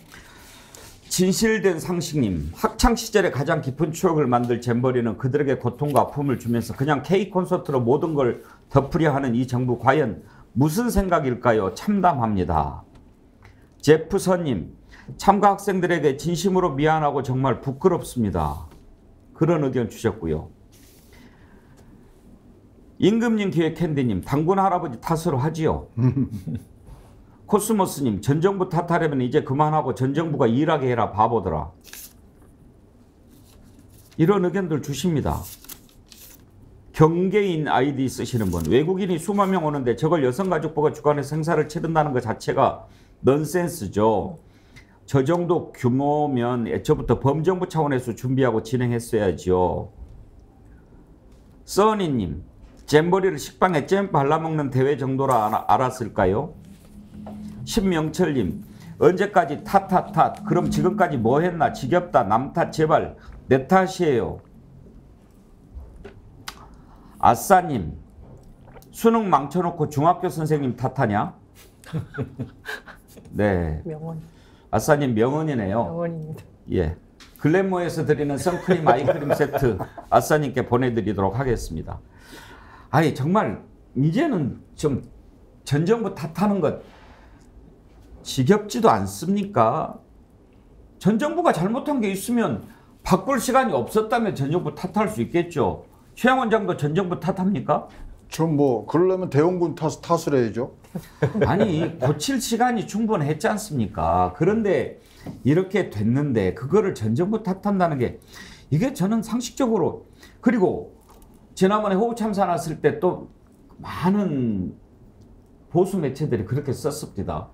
진실된 상식님, 학창시절에 가장 깊은 추억을 만들 잼버리는 그들에게 고통과 아픔을 주면서 그냥 K 콘서트로 모든 걸 덮으려 하는 이 정부 과연 무슨 생각일까요? 참담합니다. 제프선님, 참가 학생들에게 진심으로 미안하고 정말 부끄럽습니다. 그런 의견 주셨고요. 임금님, 기획캔디님, 당군 할아버지 탓으로 하지요. 코스모스님, 전 정부 탓하려면 이제 그만하고 전 정부가 일하게 해라 바보들아. 이런 의견들 주십니다. 경계인 아이디 쓰시는 분. 외국인이 수만 명 오는데 저걸 여성가족부가 주관해서 행사를 치른다는 것 자체가 넌센스죠. 저 정도 규모면 애초부터 범정부 차원에서 준비하고 진행했어야죠. 써니님, 잼버리를 식빵에 잼 발라먹는 대회 정도라 알았을까요? 신명철님, 언제까지 탓. 그럼 지금까지 뭐 했나? 지겹다. 남 탓 제발. 내 탓이에요. 아싸님, 수능 망쳐놓고 중학교 선생님 탓하냐? 네. 명언. 아싸님 명언이네요. 명언입니다. 예. 글래모에서 드리는 선크림 아이크림 세트 아싸님께 보내드리도록 하겠습니다. 아니 정말 이제는 좀 전 정부 탓하는 것 지겹지도 않습니까? 전 정부가 잘못한 게 있으면 바꿀 시간이 없었다면 전 정부 탓할 수 있겠죠. 최양 원장도 전 정부 탓합니까? 전 뭐 그러려면 대원군 탓을 해야죠. 아니 고칠 시간이 충분했지 않습니까? 그런데 이렇게 됐는데 그거를 전 정부 탓한다는 게 이게 저는 상식적으로 그리고 지난번에 호우 참사 났을 때 또 많은 보수 매체들이 그렇게 썼습니다.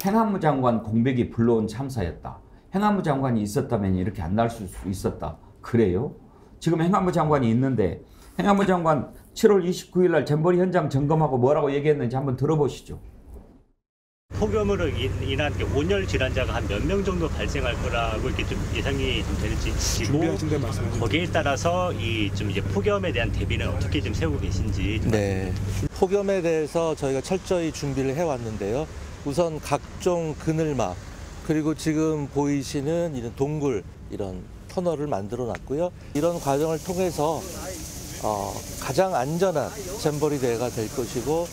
행안부 장관 공백이 불러온 참사였다. 행안부 장관이 있었다면 이렇게 안 날 수 있었다. 그래요? 지금 행안부 장관이 있는데 행안부 장관 7월 29일 날 잼버리 현장 점검하고 뭐라고 얘기했는지 한번 들어보시죠. 폭염으로 인한 온열 질환자가 한 몇 명 정도 발생할 거라고 이렇게 좀 예상이 좀 되는지 준비하신데 말씀하시죠. 거기에 따라서 이 좀 이제 폭염에 대한 대비는 어떻게 좀 세우고 계신지. 네, 폭염에 대해서 저희가 철저히 준비를 해왔는데요. 우선 각종 그늘막 그리고 지금 보이시는 이런 동굴 이런 터널을 만들어 놨고요. 이런 과정을 통해서 가장 안전한 잼버리 대회가 될 것이고.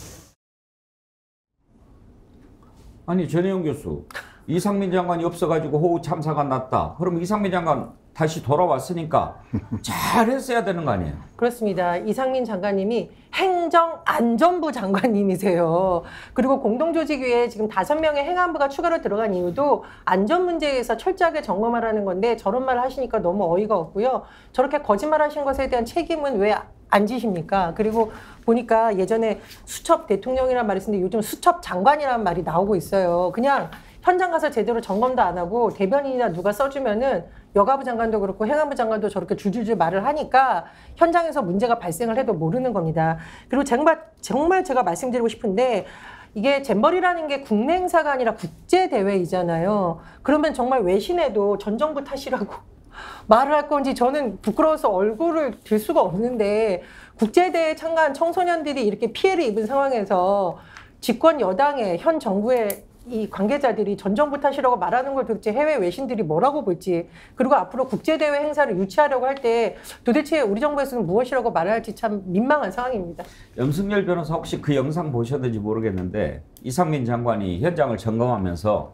아니 전혜영 교수, 이상민 장관이 없어가지고 호우 참사가 났다. 그럼 이상민 장관 다시 돌아왔으니까 잘했어야 되는 거 아니에요? 그렇습니다. 이상민 장관님이 행정안전부 장관님이세요. 그리고 공동조직위에 지금 5명의 행안부가 추가로 들어간 이유도 안전 문제에서 철저하게 점검하라는 건데 저런 말을 하시니까 너무 어이가 없고요. 저렇게 거짓말하신 것에 대한 책임은 왜 안 지십니까? 그리고 보니까 예전에 수첩 대통령이라는 말이 있었는데 요즘 수첩 장관이라는 말이 나오고 있어요. 그냥 현장 가서 제대로 점검도 안 하고 대변인이나 누가 써주면은 여가부 장관도 그렇고 행안부 장관도 저렇게 줄줄줄 말을 하니까 현장에서 문제가 발생을 해도 모르는 겁니다. 그리고 정말 제가 말씀드리고 싶은데 이게 잼버리라는 게 국내 행사가 아니라 국제 대회이잖아요. 그러면 정말 외신에도 전 정부 탓이라고 말을 할 건지 저는 부끄러워서 얼굴을 들 수가 없는데 국제대회에 참가한 청소년들이 이렇게 피해를 입은 상황에서 집권 여당의 현 정부의 이 관계자들이 전 정부 탓이라고 말하는 걸 도대체 해외 외신들이 뭐라고 볼지 그리고 앞으로 국제대회 행사를 유치하려고 할 때 도대체 우리 정부에서는 무엇이라고 말을 할지 참 민망한 상황입니다. 염승열 변호사 혹시 그 영상 보셨는지 모르겠는데 이상민 장관이 현장을 점검하면서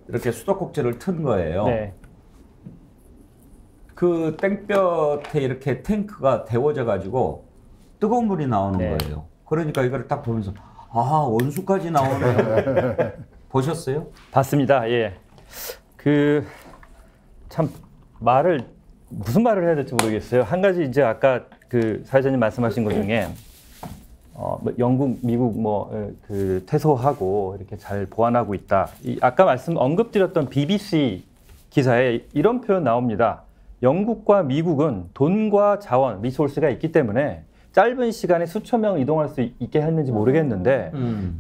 이렇게 수도꼭지를 튼 거예요. 네. 그 땡볕에 이렇게 탱크가 데워져 가지고 뜨거운 물이 나오는 거예요. 그러니까 이걸 딱 보면서 아 원수까지 나오네요. 보셨어요? 봤습니다. 예. 참 무슨 말을 해야 될지 모르겠어요. 한 가지 이제 아까 그 사회자님 말씀하신 것 중에 영국, 미국 퇴소하고 이렇게 잘 보완하고 있다. 아까 언급드렸던 BBC 기사에 이런 표현 나옵니다. 영국과 미국은 돈과 자원, 리소스가 있기 때문에 짧은 시간에 수천 명 이동할 수 있게 했는지 모르겠는데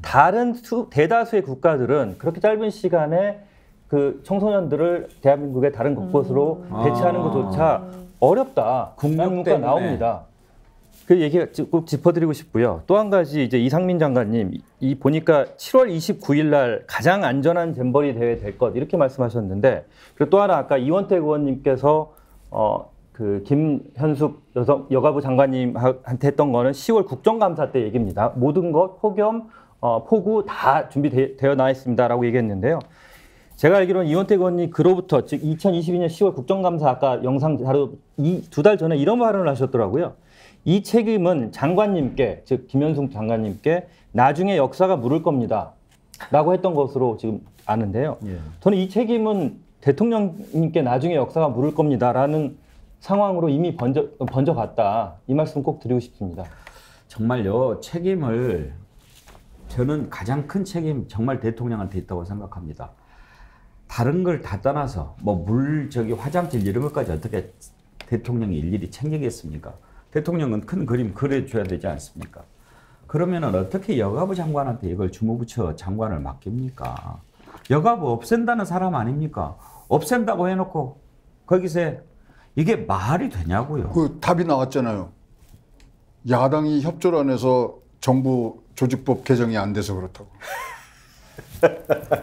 다른 대다수의 국가들은 그렇게 짧은 시간에 그 청소년들을 대한민국의 다른 곳곳으로 배치하는 것조차 어렵다. 국력 때문에 나옵니다. 그 얘기가 꼭 짚어드리고 싶고요. 또 한 가지 이제 이상민 장관님 보니까 7월 29일 날 가장 안전한 잼버리 대회 될 것 이렇게 말씀하셨는데 그리고 또 하나 아까 이원택 의원님께서 그 김현숙 여가부 장관님한테 했던 거는 10월 국정감사 때 얘기입니다. 모든 것 폭염, 폭우 다 준비되어 나와 있습니다라고 얘기했는데요. 제가 알기로는 이원택 의원님 그로부터 즉 2022년 10월 국정감사 아까 영상 자료 2달 전에 이런 발언을 하셨더라고요. 이 책임은 장관님께 즉 김현숙 장관님께 나중에 역사가 물을 겁니다. 라고 했던 것으로 지금 아는데요. 저는 이 책임은 대통령님께 나중에 역사가 물을 겁니다라는 상황으로 이미 번져갔다. 이 말씀 꼭 드리고 싶습니다. 정말요, 책임을 저는 가장 큰 책임 정말 대통령한테 있다고 생각합니다. 다른 걸 다 떠나서 뭐 화장실 이런 것까지 어떻게 대통령이 일일이 챙기겠습니까? 대통령은 큰 그림 그려줘야 되지 않습니까? 그러면은 어떻게 여가부 장관한테 이걸 주무부처 장관을 맡깁니까? 여가부 없앤다는 사람 아닙니까? 없앤다고 해놓고 거기서 이게 말이 되냐고요. 그 답이 나왔잖아요. 야당이 협조를 안 해서 정부 조직법 개정이 안 돼서 그렇다고.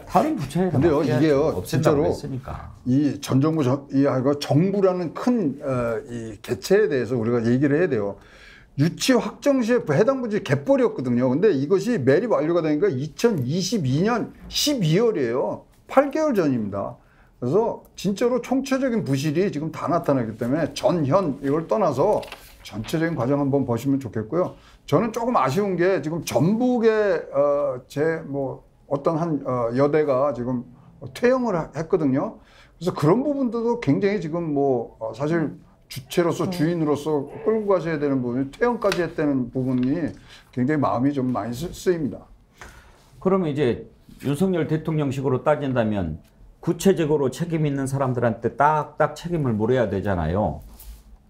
다른 부처에 근데요, 이게요, 진짜로 했으니까. 이 전 정부 정부라는 큰 이 개체에 대해서 우리가 얘기를 해야 돼요. 유치 확정 시에 해당 부지 갯벌이었거든요. 근데 이것이 매립 완료가 되니까 2022년 12월이에요. 8개월 전입니다. 그래서 진짜로 총체적인 부실이 지금 다 나타나기 때문에 전현 이걸 떠나서 전체적인 과정 한번 보시면 좋겠고요. 저는 조금 아쉬운 게 지금 전북의 어떤 한 여대가 지금 퇴영을 했거든요. 그래서 그런 부분들도 굉장히 지금 사실 주체로서 주인으로서 끌고 가셔야 되는 부분이 퇴영까지 했다는 부분이 굉장히 마음이 좀 많이 쓰입니다. 그러면 이제 윤석열 대통령식으로 따진다면 구체적으로 책임 있는 사람들한테 딱딱 책임을 물어야 되잖아요.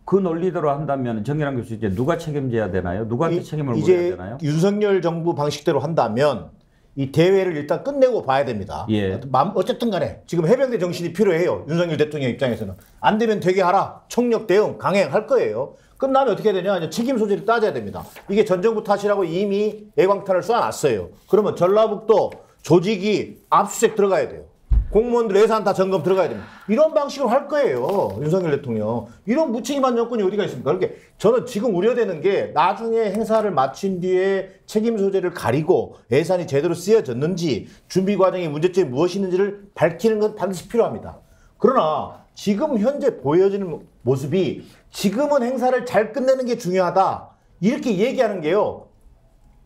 그 논리대로 한다면 정일환 교수 이제 누가 책임져야 되나요? 누구한테 책임을 물어야 되나요? 윤석열 정부 방식대로 한다면 이 대회를 일단 끝내고 봐야 됩니다. 예. 어쨌든 간에 지금 해병대 정신이 필요해요. 윤석열 대통령 입장에서는. 안 되면 되게 하라. 총력 대응, 강행할 거예요. 끝나면 어떻게 되냐. 이제 책임 소재를 따져야 됩니다. 이게 전 정부 탓이라고 이미 애광탄을 쏘아놨어요. 그러면 전라북도 조직이 압수수색 들어가야 돼요. 공무원들 예산 다 점검 들어가야 됩니다. 이런 방식으로 할 거예요. 윤석열 대통령. 이런 무책임한 정권이 어디가 있습니까? 그렇게 저는 지금 우려되는 게 나중에 행사를 마친 뒤에 책임 소재를 가리고 예산이 제대로 쓰여졌는지 준비 과정에 문제점이 무엇이 있는지를 밝히는 건 반드시 필요합니다. 그러나 지금 현재 보여지는 모습이 지금은 행사를 잘 끝내는 게 중요하다. 이렇게 얘기하는 게요.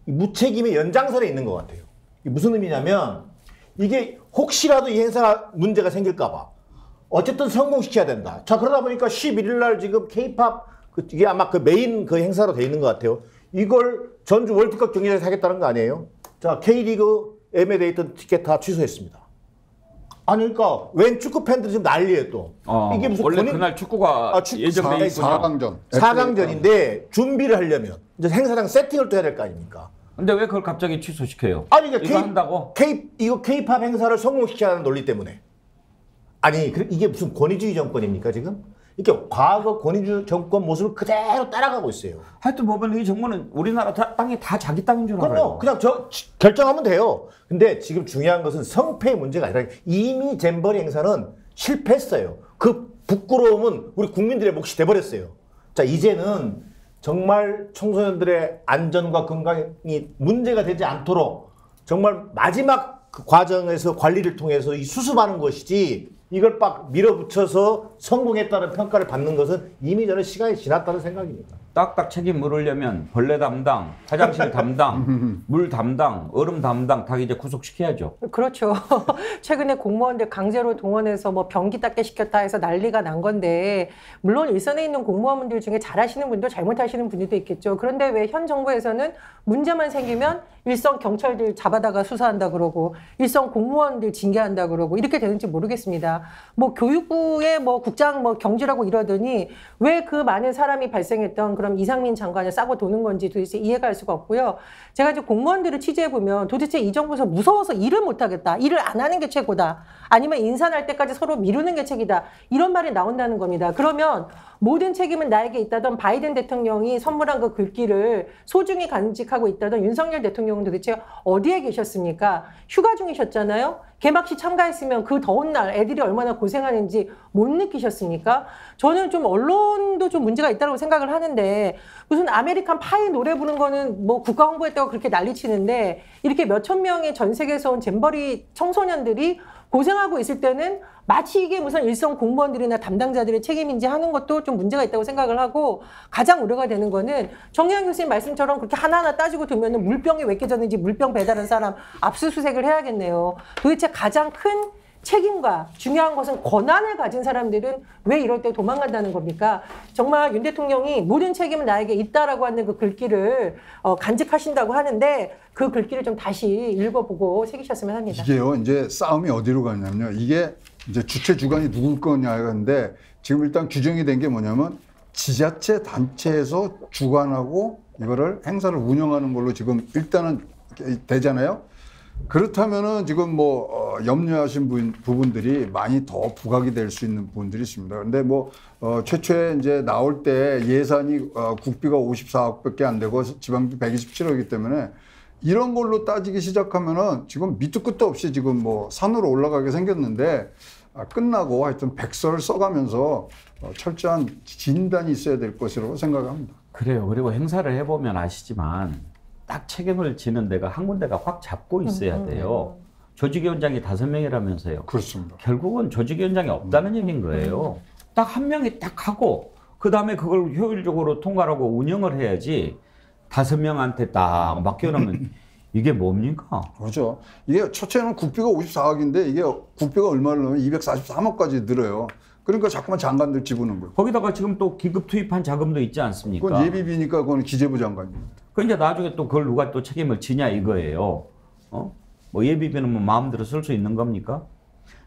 무책임의 연장선에 있는 것 같아요. 이게 무슨 의미냐면 이게 혹시라도 이 행사가 문제가 생길까 봐 어쨌든 성공시켜야 된다. 자, 그러다 보니까 11일 날 지금 K-팝 이게 아마 그 메인 그 행사로 돼 있는 것 같아요. 이걸 전주 월드컵 경기장에서 하겠다는 거 아니에요? 자, K리그 M에 돼 있던 티켓 다 취소했습니다. 아니 그러니까 웬 축구 팬들이 지금 난리예요 또. 이게 무슨 원래 그날 축구가 예정돼 있군요. 4강전인데 준비를 하려면 이제 행사장 세팅을 또 해야 될 거 아닙니까? 근데 왜 그걸 갑자기 취소시켜요? 아니 그러니까 한다고? 이거 K-팝 행사를 성공시켜야 하는 논리 때문에. 아니 이게 무슨 권위주의 정권입니까 지금? 이렇게 과거 권위주의 정권 모습을 그대로 따라가고 있어요. 하여튼 보면 이 정부는 우리나라 땅이 다 자기 땅인 줄 알아요. 그냥 결정하면 돼요. 근데 지금 중요한 것은 성패의 문제가 아니라 이미 잼버리 행사는 실패했어요. 그 부끄러움은 우리 국민들의 몫이 돼버렸어요. 자, 이제는 정말 청소년들의 안전과 건강이 문제가 되지 않도록 정말 마지막 그 과정에서 관리를 통해서 이 수습하는 것이지 이걸 막 밀어붙여서 성공했다는 평가를 받는 것은 이미 저는 시간이 지났다는 생각입니다. 딱딱 책임 물으려면 벌레 담당, 화장실 담당, 물 담당, 얼음 담당 다 이제 구속시켜야죠. 그렇죠. 최근에 공무원들 강제로 동원해서 뭐 변기 닦게 시켰다 해서 난리가 난 건데 물론 일선에 있는 공무원분들 중에 잘하시는 분도 잘못하시는 분들도 있겠죠. 그런데 왜 현 정부에서는 문제만 생기면 일선 경찰들 잡아다가 수사한다 그러고 일선 공무원들 징계한다 그러고 이렇게 되는지 모르겠습니다. 뭐 교육부의 뭐 국장 뭐 경질하고 이러더니 왜 그 많은 사람이 발생했던 그럼 이상민 장관을 싸고 도는 건지 도대체 이해가 할 수가 없고요. 제가 이제 공무원들을 취재해보면 도대체 이 정부에서 무서워서 일을 못하겠다. 일을 안 하는 게 최고다. 아니면 인사날 때까지 서로 미루는 게 책이다. 이런 말이 나온다는 겁니다. 그러면 모든 책임은 나에게 있다던 바이든 대통령이 선물한 그 글귀를 소중히 간직하고 있다던 윤석열 대통령은 도대체 어디에 계셨습니까? 휴가 중이셨잖아요. 개막식 참가했으면 그 더운 날 애들이 얼마나 고생하는지 못 느끼셨습니까? 저는 좀 언론도 좀 문제가 있다고 생각을 하는데 무슨 아메리칸 파이 노래 부르는 거는 뭐 국가 홍보했다고 그렇게 난리치는데 이렇게 몇천 명의 전 세계에서 온 잼버리 청소년들이 고생하고 있을 때는 마치 이게 무슨 일선 공무원들이나 담당자들의 책임인지 하는 것도 좀 문제가 있다고 생각을 하고 가장 우려가 되는 거는 정의환 교수님 말씀처럼 그렇게 하나하나 따지고 두면은 물병이 왜 깨졌는지 물병 배달한 사람 압수수색을 해야겠네요. 도대체 가장 큰 책임과 중요한 것은 권한을 가진 사람들은 왜 이럴 때 도망간다는 겁니까? 정말 윤 대통령이 모든 책임은 나에게 있다라고 하는 그 글귀를 간직하신다고 하는데 그 글귀를 좀 다시 읽어보고 새기셨으면 합니다. 이게요, 이제 싸움이 어디로 가냐면요. 이게 이제 주체 주관이 누굴 거냐인데 지금 일단 규정이 된 게 뭐냐면 지자체 단체에서 주관하고 이거를 행사를 운영하는 걸로 지금 일단은 되잖아요. 그렇다면은 지금 뭐 염려하신 부분들이 많이 더 부각이 될 수 있는 부분들이 있습니다. 근데 뭐 최초에 이제 나올 때 예산이 국비가 54억밖에 안 되고 지방비 127억이기 때문에 이런 걸로 따지기 시작하면은 지금 밑도 끝도 없이 지금 뭐 산으로 올라가게 생겼는데 끝나고 하여튼 백서를 써가면서 철저한 진단이 있어야 될 것이라고 생각합니다. 그래요. 그리고 행사를 해보면 아시지만 딱 책임을 지는 데가 한 군데가 확 잡고 있어야 돼요. 조직위원장이 5명이라면서요. 그렇습니다. 결국은 조직위원장이 없다는 얘기인 거예요. 딱 한 명이 딱 하고 그 다음에 그걸 효율적으로 통과하고 운영을 해야지 5명한테 딱 맡겨놓으면 이게 뭡니까? 그렇죠. 이게 첫째는 국비가 54억인데 이게 국비가 얼마를 넣으면 243억까지 늘어요. 그러니까 자꾸만 장관들 집어넣는 거예요. 거기다가 지금 또 기급 투입한 자금도 있지 않습니까? 그건 예비비니까 그건 기재부 장관입니다. 그 이제 나중에 또 그걸 누가 또 책임을 지냐 이거예요. 뭐 예비비는 뭐 마음대로 쓸 수 있는 겁니까?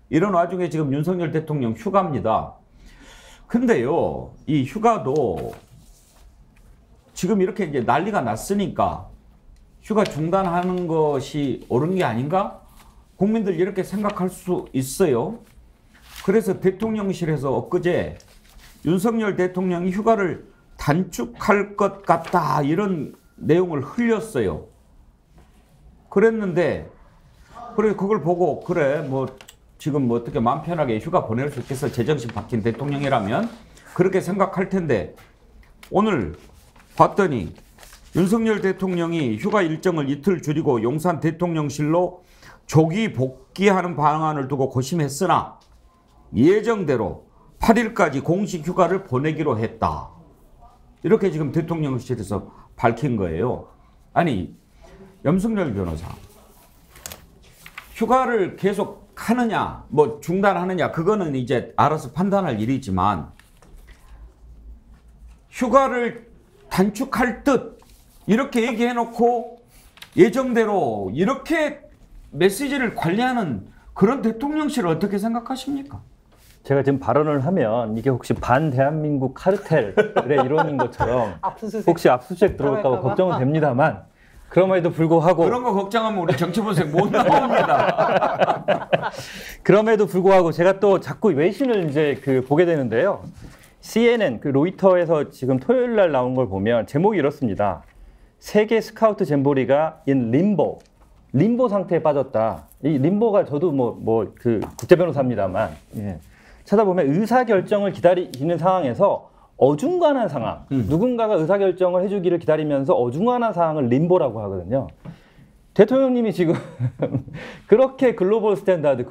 이런 와중에 지금 윤석열 대통령 휴가입니다. 근데요, 이 휴가도 지금 이렇게 이제 난리가 났으니까 휴가 중단하는 것이 옳은 게 아닌가? 국민들 이렇게 생각할 수 있어요. 그래서 대통령실에서 엊그제 윤석열 대통령이 휴가를 단축할 것 같다 이런 내용을 흘렸어요. 그랬는데 그래 그걸 보고 그래 뭐 지금 뭐 어떻게 마음 편하게 휴가 보낼 수 있겠어 제정신 박힌 대통령이라면 그렇게 생각할 텐데 오늘 봤더니 윤석열 대통령이 휴가 일정을 이틀 줄이고 용산 대통령실로 조기 복귀하는 방안을 두고 고심했으나 예정대로 8일까지 공식 휴가를 보내기로 했다. 이렇게 지금 대통령실에서 밝힌 거예요. 아니 염승열 변호사 휴가를 계속 하느냐 뭐 중단하느냐 그거는 이제 알아서 판단할 일이지만 휴가를 단축할 듯 이렇게 얘기해놓고 예정대로 이렇게 메시지를 관리하는 그런 대통령실을 어떻게 생각하십니까? 제가 지금 발언을 하면 이게 혹시 반대한민국 카르텔의 일원인 것처럼 혹시 압수수색 들어올까 봐 걱정은 됩니다만 그럼에도 불구하고 그런 거 걱정하면 우리 정치본색 못 나옵니다. 그럼에도 불구하고 제가 또 자꾸 외신을 이제 보게 되는데요. CNN 로이터에서 지금 토요일 날 나온 걸 보면 제목이 이렇습니다. 세계 스카우트 잼보리가 in 림보 상태에 빠졌다. 이 림보가 저도 그 국제 변호사입니다만 예. 찾아보면 의사결정을 기다리는 상황에서 어중간한 상황, 누군가가 의사결정을 해주기를 기다리면서 어중간한 상황을 림보라고 하거든요. 대통령님이 지금 그렇게 글로벌 스탠다드,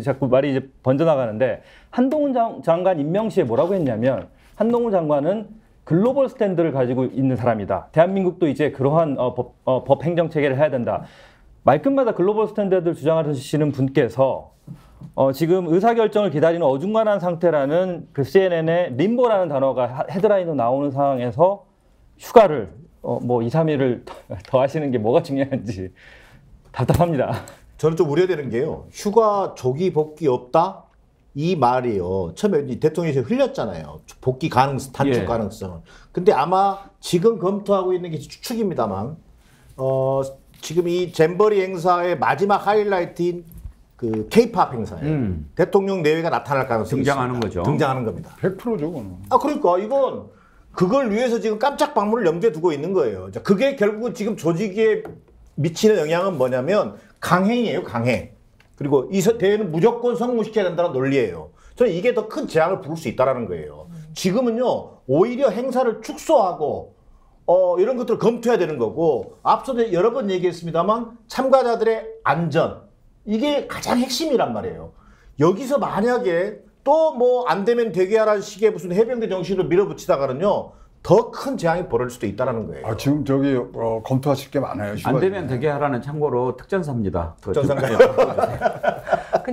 자꾸 말이 이제 번져나가는데 한동훈 장관 임명 시에 뭐라고 했냐면 한동훈 장관은 글로벌 스탠드를 가지고 있는 사람이다. 대한민국도 이제 그러한 법 행정 체계를 해야 된다. 말끝마다 글로벌 스탠다드를 주장하시는 분께서 지금 의사결정을 기다리는 어중간한 상태라는 그 CNN의 림보라는 단어가 헤드라인으로 나오는 상황에서 휴가를 2, 3일을 더 하시는 게 뭐가 중요한지 답답합니다. 저는 좀 우려되는 게요. 휴가 조기 복귀 없다? 이 말이요. 처음에 대통령이 흘렸잖아요. 복귀 가능성, 단축 가능성은. 근데 아마 지금 검토하고 있는 게 추측입니다만 지금 이 잼버리 행사의 마지막 하이라이트인 그 K-팝 행사에 대통령 내외가 나타날 가능성이 등장하는 있습니다. 거죠. 등장하는 겁니다. 100%죠. 그건. 그러니까 이건 그걸 위해서 지금 깜짝 방문을 염두에 두고 있는 거예요. 그게 결국은 지금 조직에 미치는 영향은 뭐냐면 강행이에요. 강행. 그리고 이 대회는 무조건 성공시켜야 된다는 논리예요. 저는 이게 더 큰 재앙을 부를 수 있다는 거예요. 지금은요. 오히려 행사를 축소하고 이런 것들을 검토해야 되는 거고 앞서도 여러 번 얘기했습니다만 참가자들의 안전 이게 가장 핵심이란 말이에요. 여기서 만약에 또 뭐 안 되면 되게 하라는 식의 무슨 해병대 정신을 밀어붙이다가는요 더 큰 재앙이 벌어질 수도 있다는 거예요. 지금 저기 검토하실 게 많아요. 안 되면 되게 하라는 참고로 특전사입니다. 특전사인가요?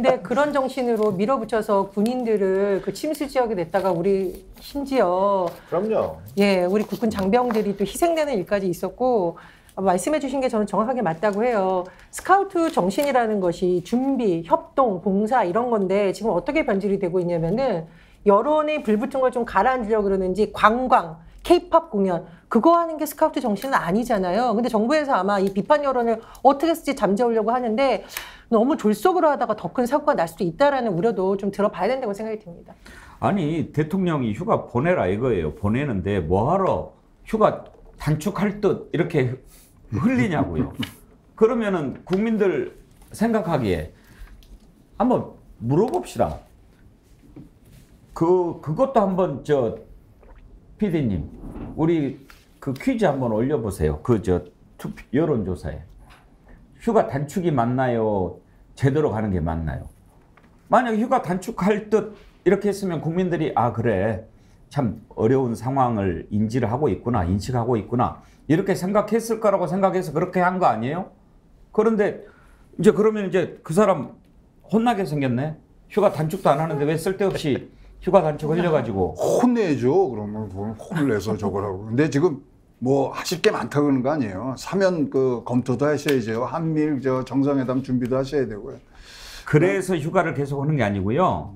근데 그런 정신으로 밀어붙여서 군인들을 그 침수 지역에 냈다가 우리 심지어 그럼요. 예, 우리 국군 장병들이 또 희생되는 일까지 있었고 말씀해 주신 게 저는 정확하게 맞다고 해요. 스카우트 정신이라는 것이 준비, 협동, 봉사 이런 건데 지금 어떻게 변질이 되고 있냐면은 여론이 불붙은 걸 좀 가라앉으려고 그러는지 관광, K-팝 공연 그거 하는 게 스카우트 정신은 아니잖아요. 근데 정부에서 아마 이 비판 여론을 어떻게 쓸지 잠재우려고 하는데 너무 졸속으로 하다가 더 큰 사고가 날 수도 있다라는 우려도 좀 들어봐야 된다고 생각이 듭니다. 아니 대통령이 휴가 보내라 이거예요. 보내는데 뭐하러 휴가 단축할 듯 이렇게 흘리냐고요. 그러면은 국민들 생각하기에 한번 물어봅시다. 그것도 한번 PD님 우리 그 퀴즈 한번 올려보세요. 여론조사에 휴가 단축이 맞나요? 제대로 가는 게 맞나요? 만약 휴가 단축할 듯 이렇게 했으면 국민들이 아 그래 참 어려운 상황을 인지를 하고 있구나 인식하고 있구나 이렇게 생각했을 거라고 생각해서 그렇게 한 거 아니에요? 그런데 이제 그러면 이제 그 사람 혼나게 생겼네. 휴가 단축도 안 하는데 왜 쓸데없이 휴가 단축 흘려가지고 혼내죠. 그러면 혼을 내서 저걸 하고. 근데 지금 뭐 하실 게 많다 그러는 거 아니에요. 사면 그 검토도 하셔야죠. 한미일 정상회담 준비도 하셔야 되고요. 그래서 휴가를 계속 하는 게 아니고요.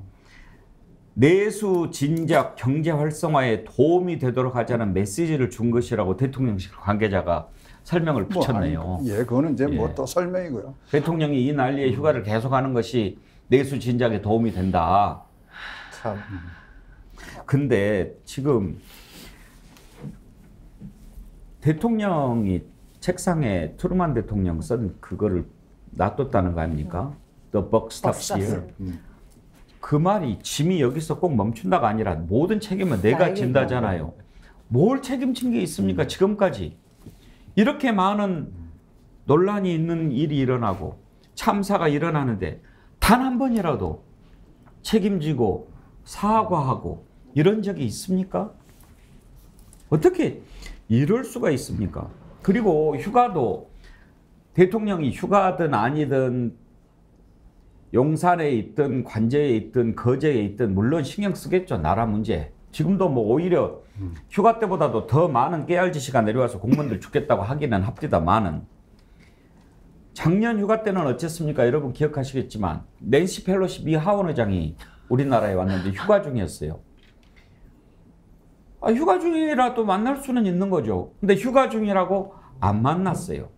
내수 진작 경제 활성화에 도움이 되도록 하자는 메시지를 준 것이라고 대통령실 관계자가 설명을 붙였네요. 예, 그거는 이제 뭐 또 설명이고요. 대통령이 이 난리에 휴가를 계속하는 것이 내수 진작에 도움이 된다. 참. 근데 지금 대통령이 책상에 트루만 대통령 쓴 그거를 놔뒀다는 거 아닙니까? The buck stops here. 그 말이 짐이 여기서 꼭 멈춘다가 아니라 모든 책임은 내가 진다잖아요. 뭘 책임진 게 있습니까? 지금까지. 이렇게 많은 논란이 있는 일이 일어나고 참사가 일어나는데 단 한 번이라도 책임지고 사과하고 이런 적이 있습니까? 어떻게 이럴 수가 있습니까? 그리고 휴가도 대통령이 휴가든 아니든 용산에 있든 관저에 있든 거제에 있든 물론 신경 쓰겠죠. 나라 문제. 지금도 뭐 오히려 휴가 때보다도 더 많은 깨알지시가 내려와서 공무원들 죽겠다고 하기는 합디다만은 작년 휴가 때는 어쨌습니까? 여러분 기억하시겠지만 낸시 펠로시 미 하원 의장이 우리나라에 왔는데 휴가 중이었어요. 휴가 중이라도 만날 수는 있는 거죠. 근데 휴가 중이라고 안 만났어요.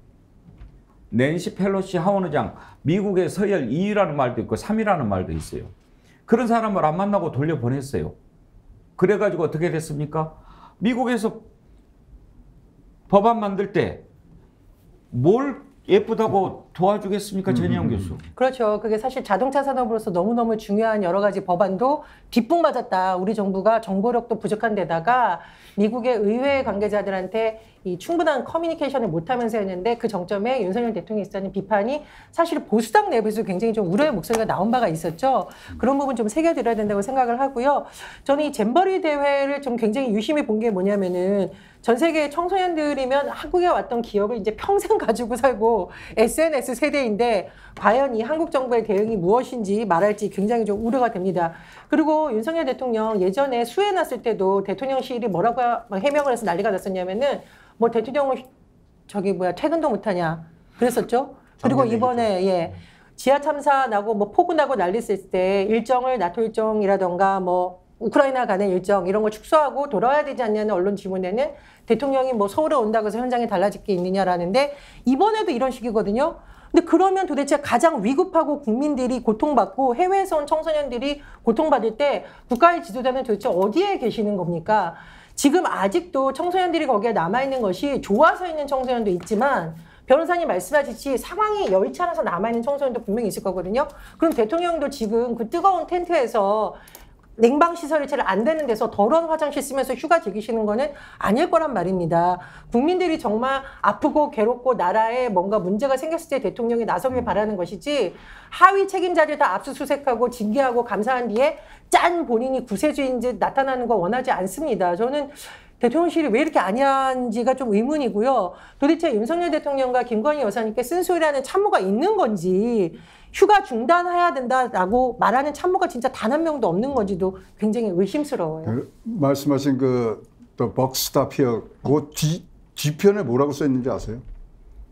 낸시 펠로시 하원 의장, 미국의 서열 2위라는 말도 있고 3위라는 말도 있어요. 그런 사람을 안 만나고 돌려보냈어요. 그래가지고 어떻게 됐습니까? 미국에서 법안 만들 때 뭘 예쁘다고 도와주겠습니까? 전희영 교수. 그렇죠. 그게 사실 자동차 산업으로서 너무너무 중요한 여러 가지 법안도 뒷북 맞았다. 우리 정부가 정보력도 부족한 데다가 미국의 의회 관계자들한테 이 충분한 커뮤니케이션을 못하면서 했는데 그 정점에 윤석열 대통령이 있었다는 비판이 사실 보수당 내부에서 굉장히 좀 우려의 목소리가 나온 바가 있었죠. 그런 부분 좀 새겨들어야 된다고 생각을 하고요. 저는 이 잼버리 대회를 좀 굉장히 유심히 본 게 뭐냐면은 전 세계 청소년들이면 한국에 왔던 기억을 이제 평생 가지고 살고 SNS 세대인데 과연 이 한국 정부의 대응이 무엇인지 말할지 굉장히 좀 우려가 됩니다. 그리고 윤석열 대통령 예전에 수해 났을 때도 대통령실이 뭐라고 해명을 해서 난리가 났었냐면은 뭐 대통령은 퇴근도 못하냐 그랬었죠. 그리고 이번에 지하 참사 나고 뭐 폭우 나고 난리 있을 때 일정을 나토 일정이라던가 뭐 우크라이나 가는 일정 이런 걸 축소하고 돌아와야 되지 않냐는 언론 질문에는 대통령이 뭐 서울에 온다고 해서 현장에 달라질 게 있느냐라는데 이번에도 이런 식이거든요. 근데 그러면 도대체 가장 위급하고 국민들이 고통받고 해외에서 온 청소년들이 고통받을 때 국가의 지도자는 도대체 어디에 계시는 겁니까? 지금 아직도 청소년들이 거기에 남아있는 것이 좋아서 있는 청소년도 있지만 변호사님 말씀하셨듯이 상황이 여의치 않아서 남아있는 청소년도 분명히 있을 거거든요. 그럼 대통령도 지금 그 뜨거운 텐트에서 냉방시설이 잘 안 되는 데서 더러운 화장실 쓰면서 휴가 즐기시는 거는 아닐 거란 말입니다. 국민들이 정말 아프고 괴롭고 나라에 뭔가 문제가 생겼을 때 대통령이 나서길 바라는 것이지 하위 책임자들 다 압수수색하고 징계하고 감사한 뒤에 짠 본인이 구세주인 듯 나타나는 거 원하지 않습니다. 저는 대통령실이 왜 이렇게 아니한지가 좀 의문이고요. 도대체 윤석열 대통령과 김건희 여사님께 쓴소리라는 참모가 있는 건지 휴가 중단해야 된다라고 말하는 참모가 진짜 단 한 명도 없는 건지도 굉장히 의심스러워요. 말씀하신 The Buck Stop Here, 그 뒤편에 뭐라고 써 있는지 아세요?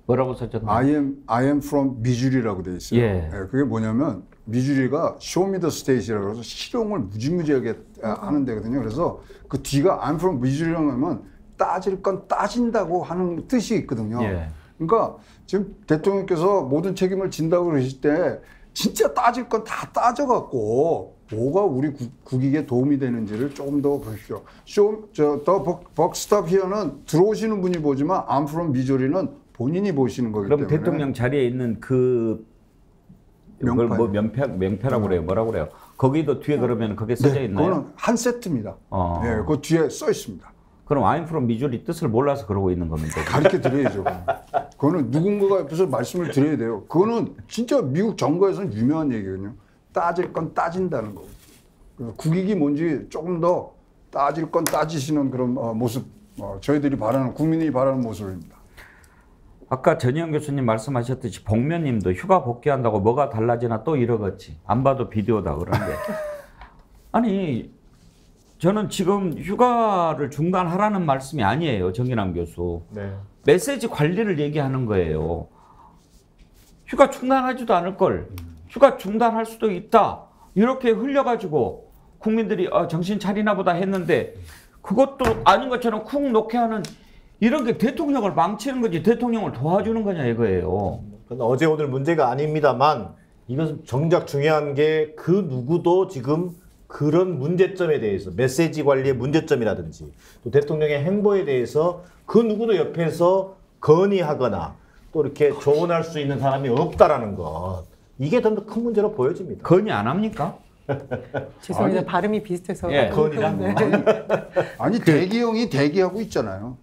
뭐라고 써졌나요? I am from 미주리라고 돼 있어요. 예. 그게 뭐냐면 미주리가 Show Me the State라고 해서 실용을 무지무지하게 하는 데거든요. 그래서 그 뒤가 I'm from 미주리라고 하면 따질 건 따진다고 하는 뜻이 있거든요. 예. 그러니까 지금 대통령께서 모든 책임을 진다고 그러실 때 진짜 따질 건 다 따져갖고 뭐가 우리 국익에 도움이 되는지를 조금 더 보십시오. The Buck Stop Here는 들어오시는 분이 보지만 I'm from 미주리는 본인이 보시는 거기 그럼 때문에. 대통령 자리에 있는 그 그걸 뭐 명패라고 그래요? 뭐라고 그래요? 거기도 뒤에 그러면 그게 써져 있나요? 그거는 한 세트입니다. 네, 그 뒤에 써 있습니다. 그럼 I'm from 미주리 뜻을 몰라서 그러고 있는 겁니다. 가르쳐 드려야죠. 그거는 누군가가 옆에서 말씀을 드려야 돼요. 그거는 진짜 미국 정부에서는 유명한 얘기거든요. 따질 건 따진다는 거. 국익이 뭔지 조금 더 따질 건 따지시는 그런 모습, 저희들이 바라는, 국민이 바라는 모습입니다. 아까 전희영 교수님 말씀하셨듯이 복면님도 휴가 복귀한다고 뭐가 달라지나 또 이러겠지. 안 봐도 비디오다 그러는데. 아니 저는 지금 휴가를 중단하라는 말씀이 아니에요. 정인환 교수. 네. 메시지 관리를 얘기하는 거예요. 휴가 중단하지도 않을 걸. 휴가 중단할 수도 있다. 이렇게 흘려가지고 국민들이 정신 차리나 보다 했는데 그것도 아닌 것처럼 쿵 놓게 하는 이런 게 대통령을 망치는 거지 대통령을 도와주는 거냐 이거예요. 어제 오늘 문제가 아닙니다만 이것은 정작 중요한 게 그 누구도 지금 그런 문제점에 대해서 메시지 관리의 문제점이라든지 또 대통령의 행보에 대해서 그 누구도 옆에서 건의하거나 또 이렇게 조언할 수 있는 사람이 없다라는 것. 이게 더 큰 문제로 보여집니다. 건의 안 합니까? 죄송합니다. 발음이 비슷해서. 예, 건의란 뭐. 아니 대기형이 대기하고 있잖아요.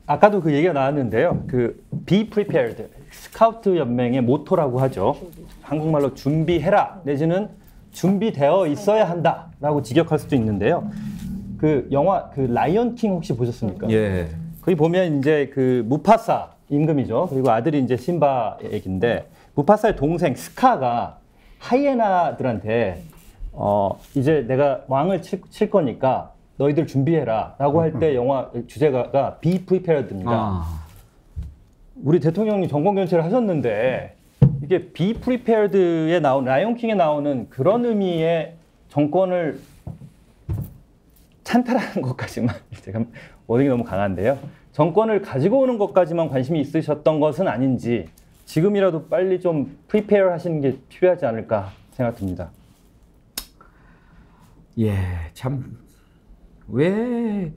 아까도 그 얘기가 나왔는데요. 그 Be Prepared, 스카우트 연맹의 모토라고 하죠. 한국말로 준비해라 내지는 준비되어 있어야 한다라고 직역할 수도 있는데요. 그 영화 그 라이언 킹 혹시 보셨습니까? 예. 거기 보면 이제 그 무파사 임금이죠. 그리고 아들이 이제 심바 얘기인데 무파사의 동생 스카가 하이에나들한테 이제 내가 왕을 칠 거니까 너희들 준비해라 라고 할 때 영화 주제가가 Be Prepared입니다. 우리 대통령이 정권 교체를 하셨는데 이게 Be Prepared에 나온 라이언 킹에 나오는 그런 의미의 정권을 찬탈하는 것까지만 제가 워딩이 너무 강한데요. 정권을 가지고 오는 것까지만 관심이 있으셨던 것은 아닌지 지금이라도 빨리 좀 프리페어 하시는 게 필요하지 않을까 생각됩니다. 예, 참 왜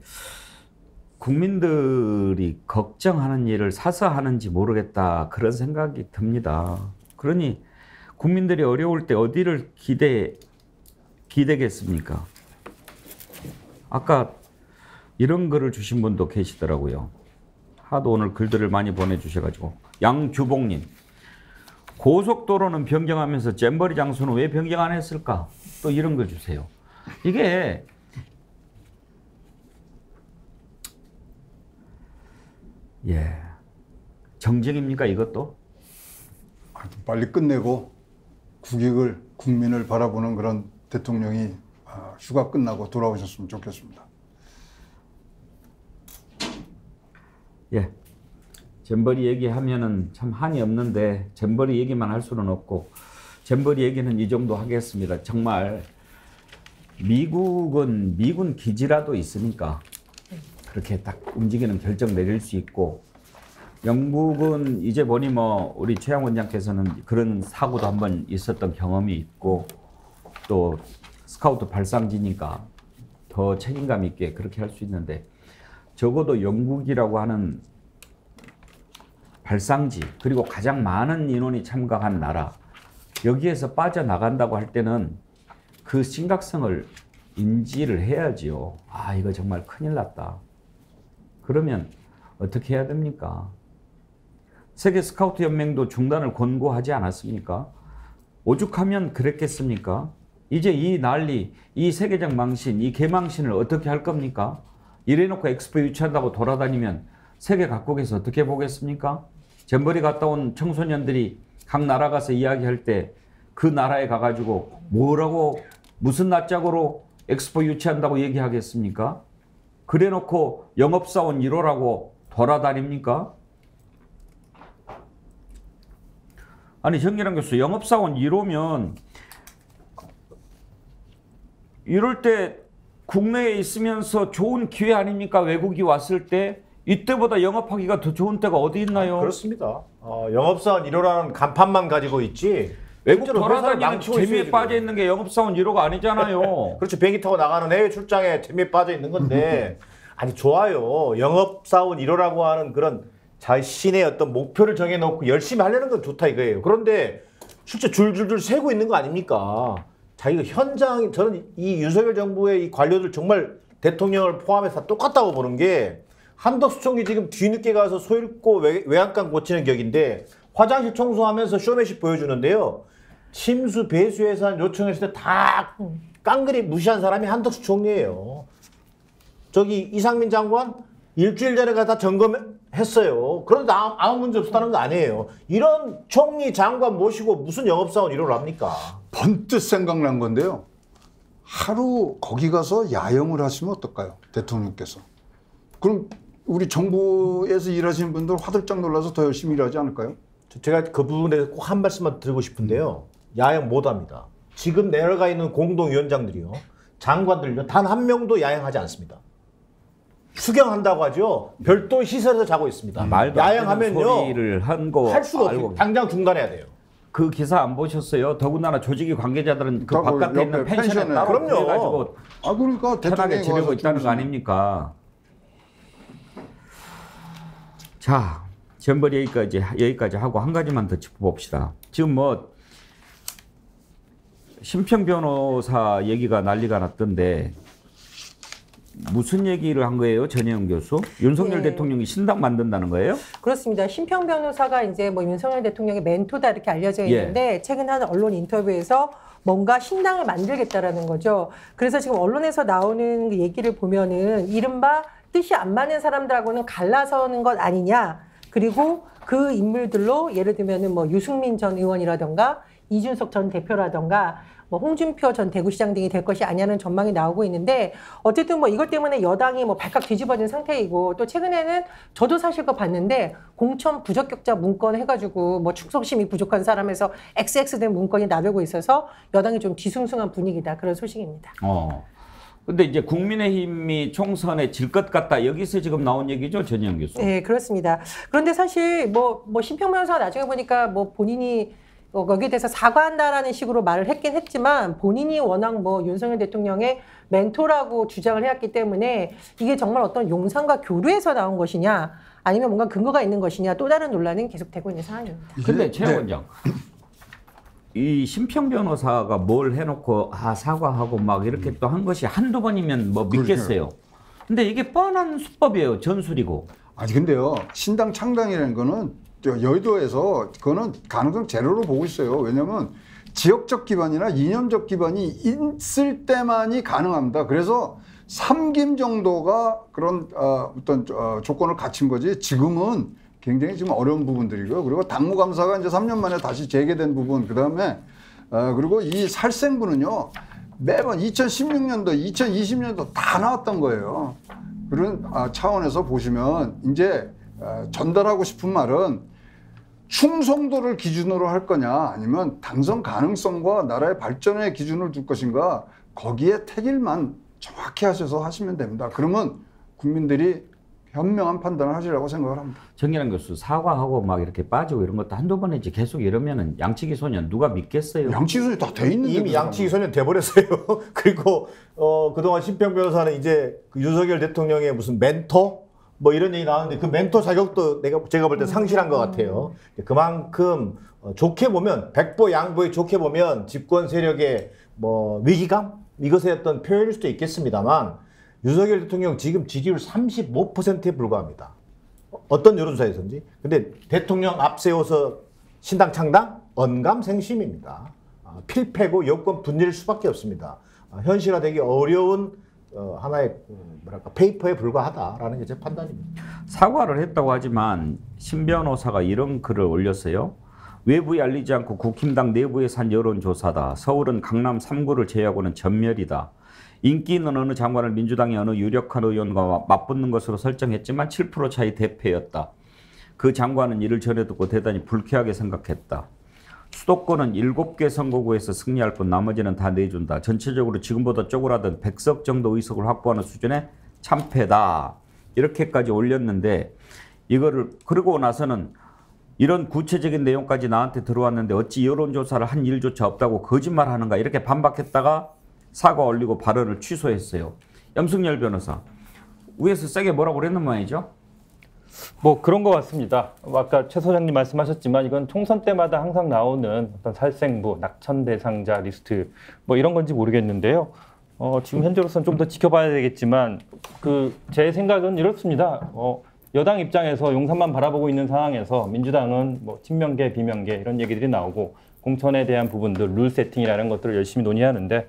국민들이 걱정하는 일을 사서 하는지 모르겠다 그런 생각이 듭니다. 그러니 국민들이 어려울 때 어디를 기대겠습니까? 아까 이런 글을 주신 분도 계시더라고요. 하도 오늘 글들을 많이 보내주셔가지고 양규봉님 고속도로는 변경하면서 잼버리 장소는 왜 변경 안 했을까? 또 이런 글 주세요. 이게 정쟁입니까 이것도? 빨리 끝내고 국익을 국민을 바라보는 그런 대통령이 휴가 끝나고 돌아오셨으면 좋겠습니다. 예, 잼버리 얘기하면은 참 한이 없는데 잼버리 얘기만 할 수는 없고 잼버리 얘기는 이 정도 하겠습니다. 정말 미국은 미군 기지라도 있으니까 그렇게 딱 움직이는 결정 내릴 수 있고 영국은 이제 보니 뭐 우리 최양 원장께서는 그런 사고도 한번 있었던 경험이 있고 또 스카우트 발상지니까 더 책임감 있게 그렇게 할 수 있는데 적어도 영국이라고 하는 발상지 그리고 가장 많은 인원이 참가한 나라 여기에서 빠져나간다고 할 때는 그 심각성을 인지를 해야지요. 아 이거 정말 큰일 났다. 그러면 어떻게 해야 됩니까? 세계 스카우트 연맹도 중단을 권고하지 않았습니까? 오죽하면 그랬겠습니까? 이제 이 난리, 이 세계적 망신, 이 개망신을 어떻게 할 겁니까? 이래놓고 엑스포 유치한다고 돌아다니면 세계 각국에서 어떻게 보겠습니까? 잼버리 갔다 온 청소년들이 각 나라 가서 이야기할 때 그 나라에 가가지고 뭐라고 무슨 낯짝으로 엑스포 유치한다고 얘기하겠습니까? 그래놓고 영업사원 1호라고 돌아다닙니까? 아니 정기란 교수, 영업사원 1호면 이럴 때 국내에 있으면서 좋은 기회 아닙니까? 외국이 왔을 때 이때보다 영업하기가 더 좋은 때가 어디 있나요? 그렇습니다. 영업사원 1호라는 간판만 가지고 있지 외국 돌아다니는 재미에 지금. 빠져 있는 게 영업사원 1호가 아니잖아요. 그렇죠. 비행기 타고 나가는 해외 출장에 재미에 빠져 있는 건데 아니 좋아요. 영업사원 1호라고 하는 그런 자신의 어떤 목표를 정해놓고 열심히 하려는 건 좋다 이거예요. 그런데 실제 줄줄줄 세고 있는 거 아닙니까? 자기가 현장, 저는 이 윤석열 정부의 이 관료들 정말 대통령을 포함해서 다 똑같다고 보는 게 한덕수 총리 지금 뒤늦게 가서 소잃고 외양간 고치는 격인데 화장실 청소하면서 쇼맨십 보여주는데요. 침수 배수 예산 요청했을 때 다 깡그리 무시한 사람이 한덕수 총리예요. 저기 이상민 장관 일주일 전에 가다 점검했어요. 그런데 아무 문제 없었다는 거 아니에요. 이런 총리 장관 모시고 무슨 영업사원 1호를 합니까? 번뜩 생각난 건데요. 하루 거기 가서 야영을 하시면 어떨까요? 대통령께서. 그럼 우리 정부에서 일하시는 분들 화들짝 놀라서 더 열심히 일하지 않을까요? 제가 그 부분에 꼭 한 말씀만 드리고 싶은데요. 야영 못 합니다. 지금 내려가 있는 공동위원장들이요. 장관들요. 단 한 명도 야영하지 않습니다. 수경한다고 하죠. 별도 시설에서 자고 있습니다. 야영하면요. 소리를 한 거 할 수가 알고 없어요. 당장 중단해야 돼요. 그 기사 안 보셨어요? 더군다나 조직위 관계자들은 그 다 바깥에 있는 펜션에 따로 그럼요. 해가지고 그러니까 편하게 지내고 있다는 거 아닙니까? 자, 전벌 여기까지 하고 한 가지만 더 짚어봅시다. 지금 뭐 심평 변호사 얘기가 난리가 났던데 무슨 얘기를 한 거예요, 전혜영 교수? 윤석열 대통령이 신당 만든다는 거예요? 그렇습니다. 심평 변호사가 이제 뭐 윤석열 대통령의 멘토다 이렇게 알려져 있는데 최근 한 언론 인터뷰에서 뭔가 신당을 만들겠다라는 거죠. 그래서 지금 언론에서 나오는 그 얘기를 보면은 이른바 뜻이 안 맞는 사람들하고는 갈라서는 것 아니냐. 그리고 그 인물들로 예를 들면은 뭐 유승민 전 의원이라던가 이준석 전 대표라던가 뭐 홍준표 전 대구시장 등이 될 것이 아니냐는 전망이 나오고 있는데 어쨌든 뭐 이것 때문에 여당이 뭐 발칵 뒤집어진 상태이고 또 최근에는 저도 사실 그거 봤는데 공천 부적격자 문건 해가지고 뭐 축소심이 부족한 사람에서 XX된 문건이 나돌고 있어서 여당이 좀 뒤숭숭한 분위기다 그런 소식입니다. 근데 이제 국민의힘이 총선에 질 것 같다. 여기서 지금 나온 얘기죠, 전혜영 교수? 네, 그렇습니다. 그런데 사실 뭐 심평 변호사가 나중에 보니까 뭐 본인이 여기에 대해서 사과한다라는 식으로 말을 했긴 했지만 본인이 워낙 뭐 윤석열 대통령의 멘토라고 주장을 해왔기 때문에 이게 정말 어떤 용산과 교류에서 나온 것이냐 아니면 뭔가 근거가 있는 것이냐 또 다른 논란은 계속되고 있는 상황입니다. 근데 최 원장, 이 심평 변호사가 뭘 해놓고 사과하고 막 이렇게 또 한 것이 한두 번이면 뭐 믿겠어요. 근데 이게 뻔한 수법이에요. 전술이고. 아니 근데요. 신당 창당이라는 거는 여의도에서 그거는 가능성 제로로 보고 있어요. 왜냐하면 지역적 기반이나 이념적 기반이 있을 때만이 가능합니다. 그래서 3김 정도가 그런 어떤 조건을 갖춘 거지 지금은 굉장히 지금 어려운 부분들이고요. 그리고 당무감사가 이제 3년 만에 다시 재개된 부분, 그 다음에 그리고 이 살생부는요 매번 2016년도, 2020년도 다 나왔던 거예요. 그런 차원에서 보시면 이제 전달하고 싶은 말은 충성도를 기준으로 할 거냐 아니면 당선 가능성과 나라의 발전의 기준을 둘 것인가 거기에 택일만 정확히 하셔서 하시면 됩니다. 그러면 국민들이 현명한 판단을 하시라고 생각을 합니다. 정기란 교수, 사과하고 막 이렇게 빠지고 이런 것도 한두 번 했지 계속 이러면은 양치기 소년 누가 믿겠어요? 양치기 소년 다 돼 있는데 이미 양치기 소년 돼버렸어요. 그리고 그동안 심평 변호사는 이제 그 윤석열 대통령의 무슨 멘토 뭐 이런 얘기 나왔는데 그 멘토 자격도 제가 볼 때 상실한 것 같아요. 그만큼 좋게 보면 백보 양보에 좋게 보면 집권 세력의 뭐 위기감 이것의 어떤 표현일 수도 있겠습니다만 윤석열 대통령 지금 지지율 35%에 불과합니다. 어떤 여론조사에서인지. 근데 대통령 앞세워서 신당 창당? 언감생심입니다. 필패고 여권 분리일 수밖에 없습니다. 현실화되기 어려운 하나의 뭐랄까 페이퍼에 불과하다라는 게 제 판단입니다. 사과를 했다고 하지만 신 변호사가 이런 글을 올렸어요. 외부에 알리지 않고 국힘당 내부에서 한 여론조사다. 서울은 강남 3구를 제외하고는 전멸이다. 인기 있는 어느 장관을 민주당의 어느 유력한 의원과 맞붙는 것으로 설정했지만 7% 차이 대패였다. 그 장관은 이를 전해 듣고 대단히 불쾌하게 생각했다. 수도권은 7개 선거구에서 승리할 뿐 나머지는 다 내준다. 전체적으로 지금보다 쪼그라든 100석 정도 의석을 확보하는 수준의 참패다. 이렇게까지 올렸는데 이거를 그러고 나서는 이런 구체적인 내용까지 나한테 들어왔는데 어찌 여론조사를 한 일조차 없다고 거짓말하는가 이렇게 반박했다가 사과 올리고 발언을 취소했어요. 염승열 변호사, 위에서 세게 뭐라고 그랬는 모양이죠? 뭐 그런 것 같습니다. 아까 최 소장님 말씀하셨지만 이건 총선 때마다 항상 나오는 어떤 살생부, 낙천 대상자 리스트 뭐 이런 건지 모르겠는데요. 지금 현재로서는 좀 더 지켜봐야 되겠지만 제 생각은 이렇습니다. 여당 입장에서 용산만 바라보고 있는 상황에서 민주당은 뭐 친명계, 비명계 이런 얘기들이 나오고 공천에 대한 부분들, 룰 세팅이라는 것들을 열심히 논의하는데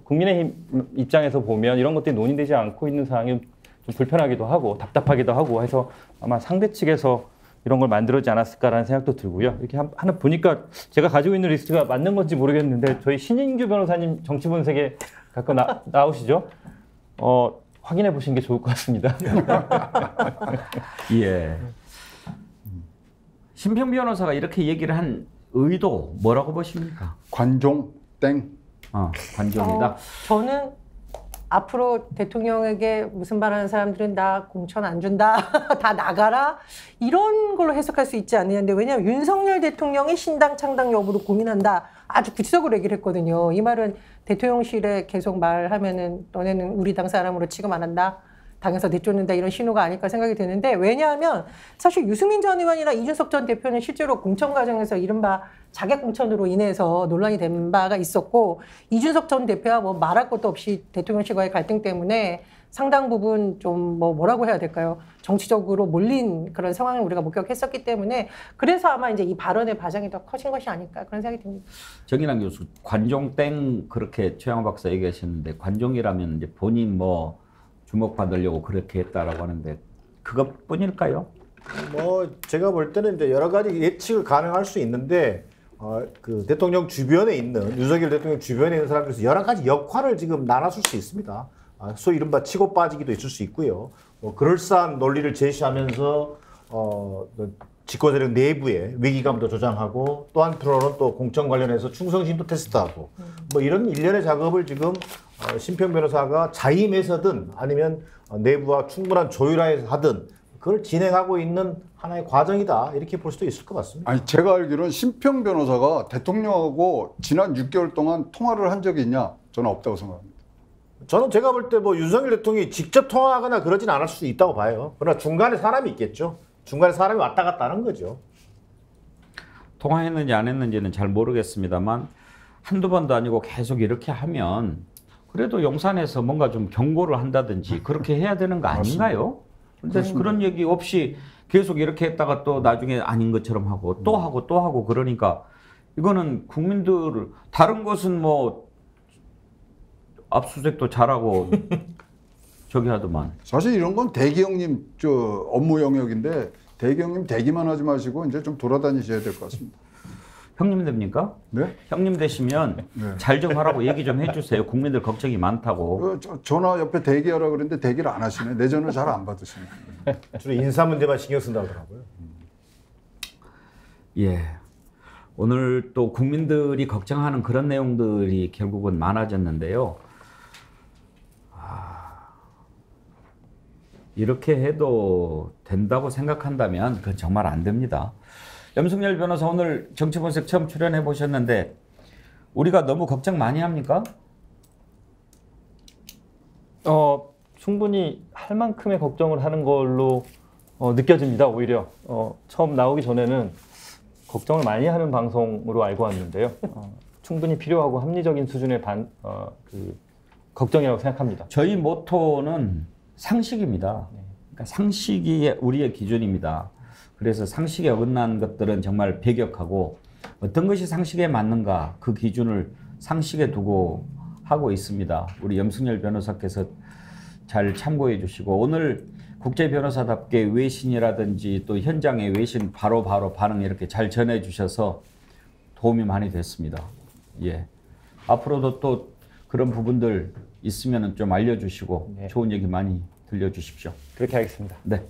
국민의힘 입장에서 보면 이런 것들이 논의되지 않고 있는 상황이 좀 불편하기도 하고 답답하기도 하고 해서 아마 상대 측에서 이런 걸 만들어지지 않았을까라는 생각도 들고요. 이렇게 하나 보니까 제가 가지고 있는 리스트가 맞는 건지 모르겠는데 저희 신인규 변호사님 정치 분석에 가끔 나오시죠? 확인해 보시는 게 좋을 것 같습니다. 예. 신평 변호사가 이렇게 얘기를 한 의도 뭐라고 보십니까? 관종 땡. 관종이다. 저는 앞으로 대통령에게 무슨 말하는 사람들은 나 공천 안 준다, 다 나가라 이런 걸로 해석할 수 있지 않느냐인데 왜냐하면 윤석열 대통령이 신당 창당 여부를 고민한다 아주 구체적으로 얘기를 했거든요. 이 말은 대통령실에 계속 말하면은 너네는 우리 당 사람으로 취급 안 한다, 당에서 내쫓는다 이런 신호가 아닐까 생각이 드는데 왜냐하면 사실 유승민 전 의원이나 이준석 전 대표는 실제로 공천 과정에서 이른바 자객 공천으로 인해서 논란이 된 바가 있었고 이준석 전 대표와 뭐 말할 것도 없이 대통령실과의 갈등 때문에 상당 부분 좀 뭐라고 해야 될까요? 정치적으로 몰린 그런 상황을 우리가 목격했었기 때문에 그래서 아마 이제 이 발언의 바장이 더 커진 것이 아닐까 그런 생각이 듭니다. 정인환 교수, 관종 땡 그렇게 최양호 박사 얘기하셨는데 관종이라면 이제 본인 뭐 주목받으려고 그렇게 했다라고 하는데 그것뿐일까요? 제가 볼 때는 이제 여러 가지 예측을 가능할 수 있는데 대통령 주변에 있는 윤석열 대통령 주변에 있는 사람들에서 여러 가지 역할을 지금 나눠줄 수 있습니다. 소위 이른바 치고 빠지기도 있을 수 있고요. 그럴싸한 논리를 제시하면서 집권 세력 내부의 위기감도 조장하고 또 한편으로는 또 공천 관련해서 충성심도 테스트하고 뭐 이런 일련의 작업을 지금 신평 변호사가 자임해서든 아니면 내부와 충분한 조율하에서 하든 그걸 진행하고 있는 하나의 과정이다 이렇게 볼 수도 있을 것 같습니다. 아니 제가 알기로는 신평 변호사가 대통령하고 지난 6개월 동안 통화를 한 적이 있냐? 저는 없다고 생각합니다. 저는 제가 볼 때 윤석열 대통령이 직접 통화하거나 그러진 않을 수도 있다고 봐요. 그러나 중간에 사람이 있겠죠. 중간에 사람이 왔다 갔다 하는 거죠. 통화했는지 안 했는지는 잘 모르겠습니다만 한두 번도 아니고 계속 이렇게 하면 그래도 용산에서 뭔가 좀 경고를 한다든지 그렇게 해야 되는 거 아닌가요? 그런데 그런 얘기 없이 계속 이렇게 했다가 또 나중에 아닌 것처럼 하고 또 하고 또 하고 그러니까 이거는 국민들 다른 것은 뭐 압수수색도 잘하고 저기 하더만. 사실 이런 건 대기형님 업무 영역인데 대기형님 대기만 하지 마시고 이제 좀 돌아다니셔야 될 것 같습니다. 형님 됩니까? 네? 형님 되시면 네. 잘 좀 하라고 얘기 좀 해주세요. 국민들 걱정이 많다고. 전화 옆에 대기하라 그랬는데 대기를 안 하시네. 내 전화 잘 안 받으시네. 주로 인사 문제만 신경 쓴다고 하더라고요. 예. 오늘 또 국민들이 걱정하는 그런 내용들이 결국은 많아졌는데요. 이렇게 해도 된다고 생각한다면 그건 정말 안 됩니다. 염승열 변호사 오늘 정치분석 처음 출연해 보셨는데 우리가 너무 걱정 많이 합니까? 충분히 할 만큼의 걱정을 하는 걸로 느껴집니다. 오히려 처음 나오기 전에는 걱정을 많이 하는 방송으로 알고 왔는데요. 충분히 필요하고 합리적인 수준의 걱정이라고 생각합니다. 저희 모토는 상식입니다. 그러니까 상식이 우리의 기준입니다. 그래서 상식에 어긋난 것들은 정말 배격하고 어떤 것이 상식에 맞는가 그 기준을 상식에 두고 하고 있습니다. 우리 염승열 변호사께서 잘 참고해 주시고 오늘 국제 변호사답게 외신이라든지 또 현장의 외신 바로바로 반응 이렇게 잘 전해주셔서 도움이 많이 됐습니다. 예. 앞으로도 또 그런 부분들 있으면 좀 알려주시고 네. 좋은 얘기 많이 들려주십시오. 그렇게 하겠습니다. 네.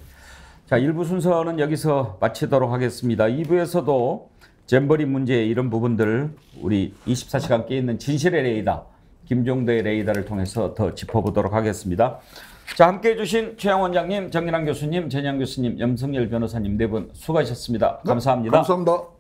자, 1부 순서는 여기서 마치도록 하겠습니다. 2부에서도 잼버리 문제 이런 부분들 우리 24시간 깨 있는 진실의 레이더 김종대의 레이더를 통해서 더 짚어보도록 하겠습니다. 자, 함께해 주신 최양 원장님, 정인환 교수님, 전양 교수님, 염성열 변호사님 네 분 수고하셨습니다. 감사합니다. 감사합니다.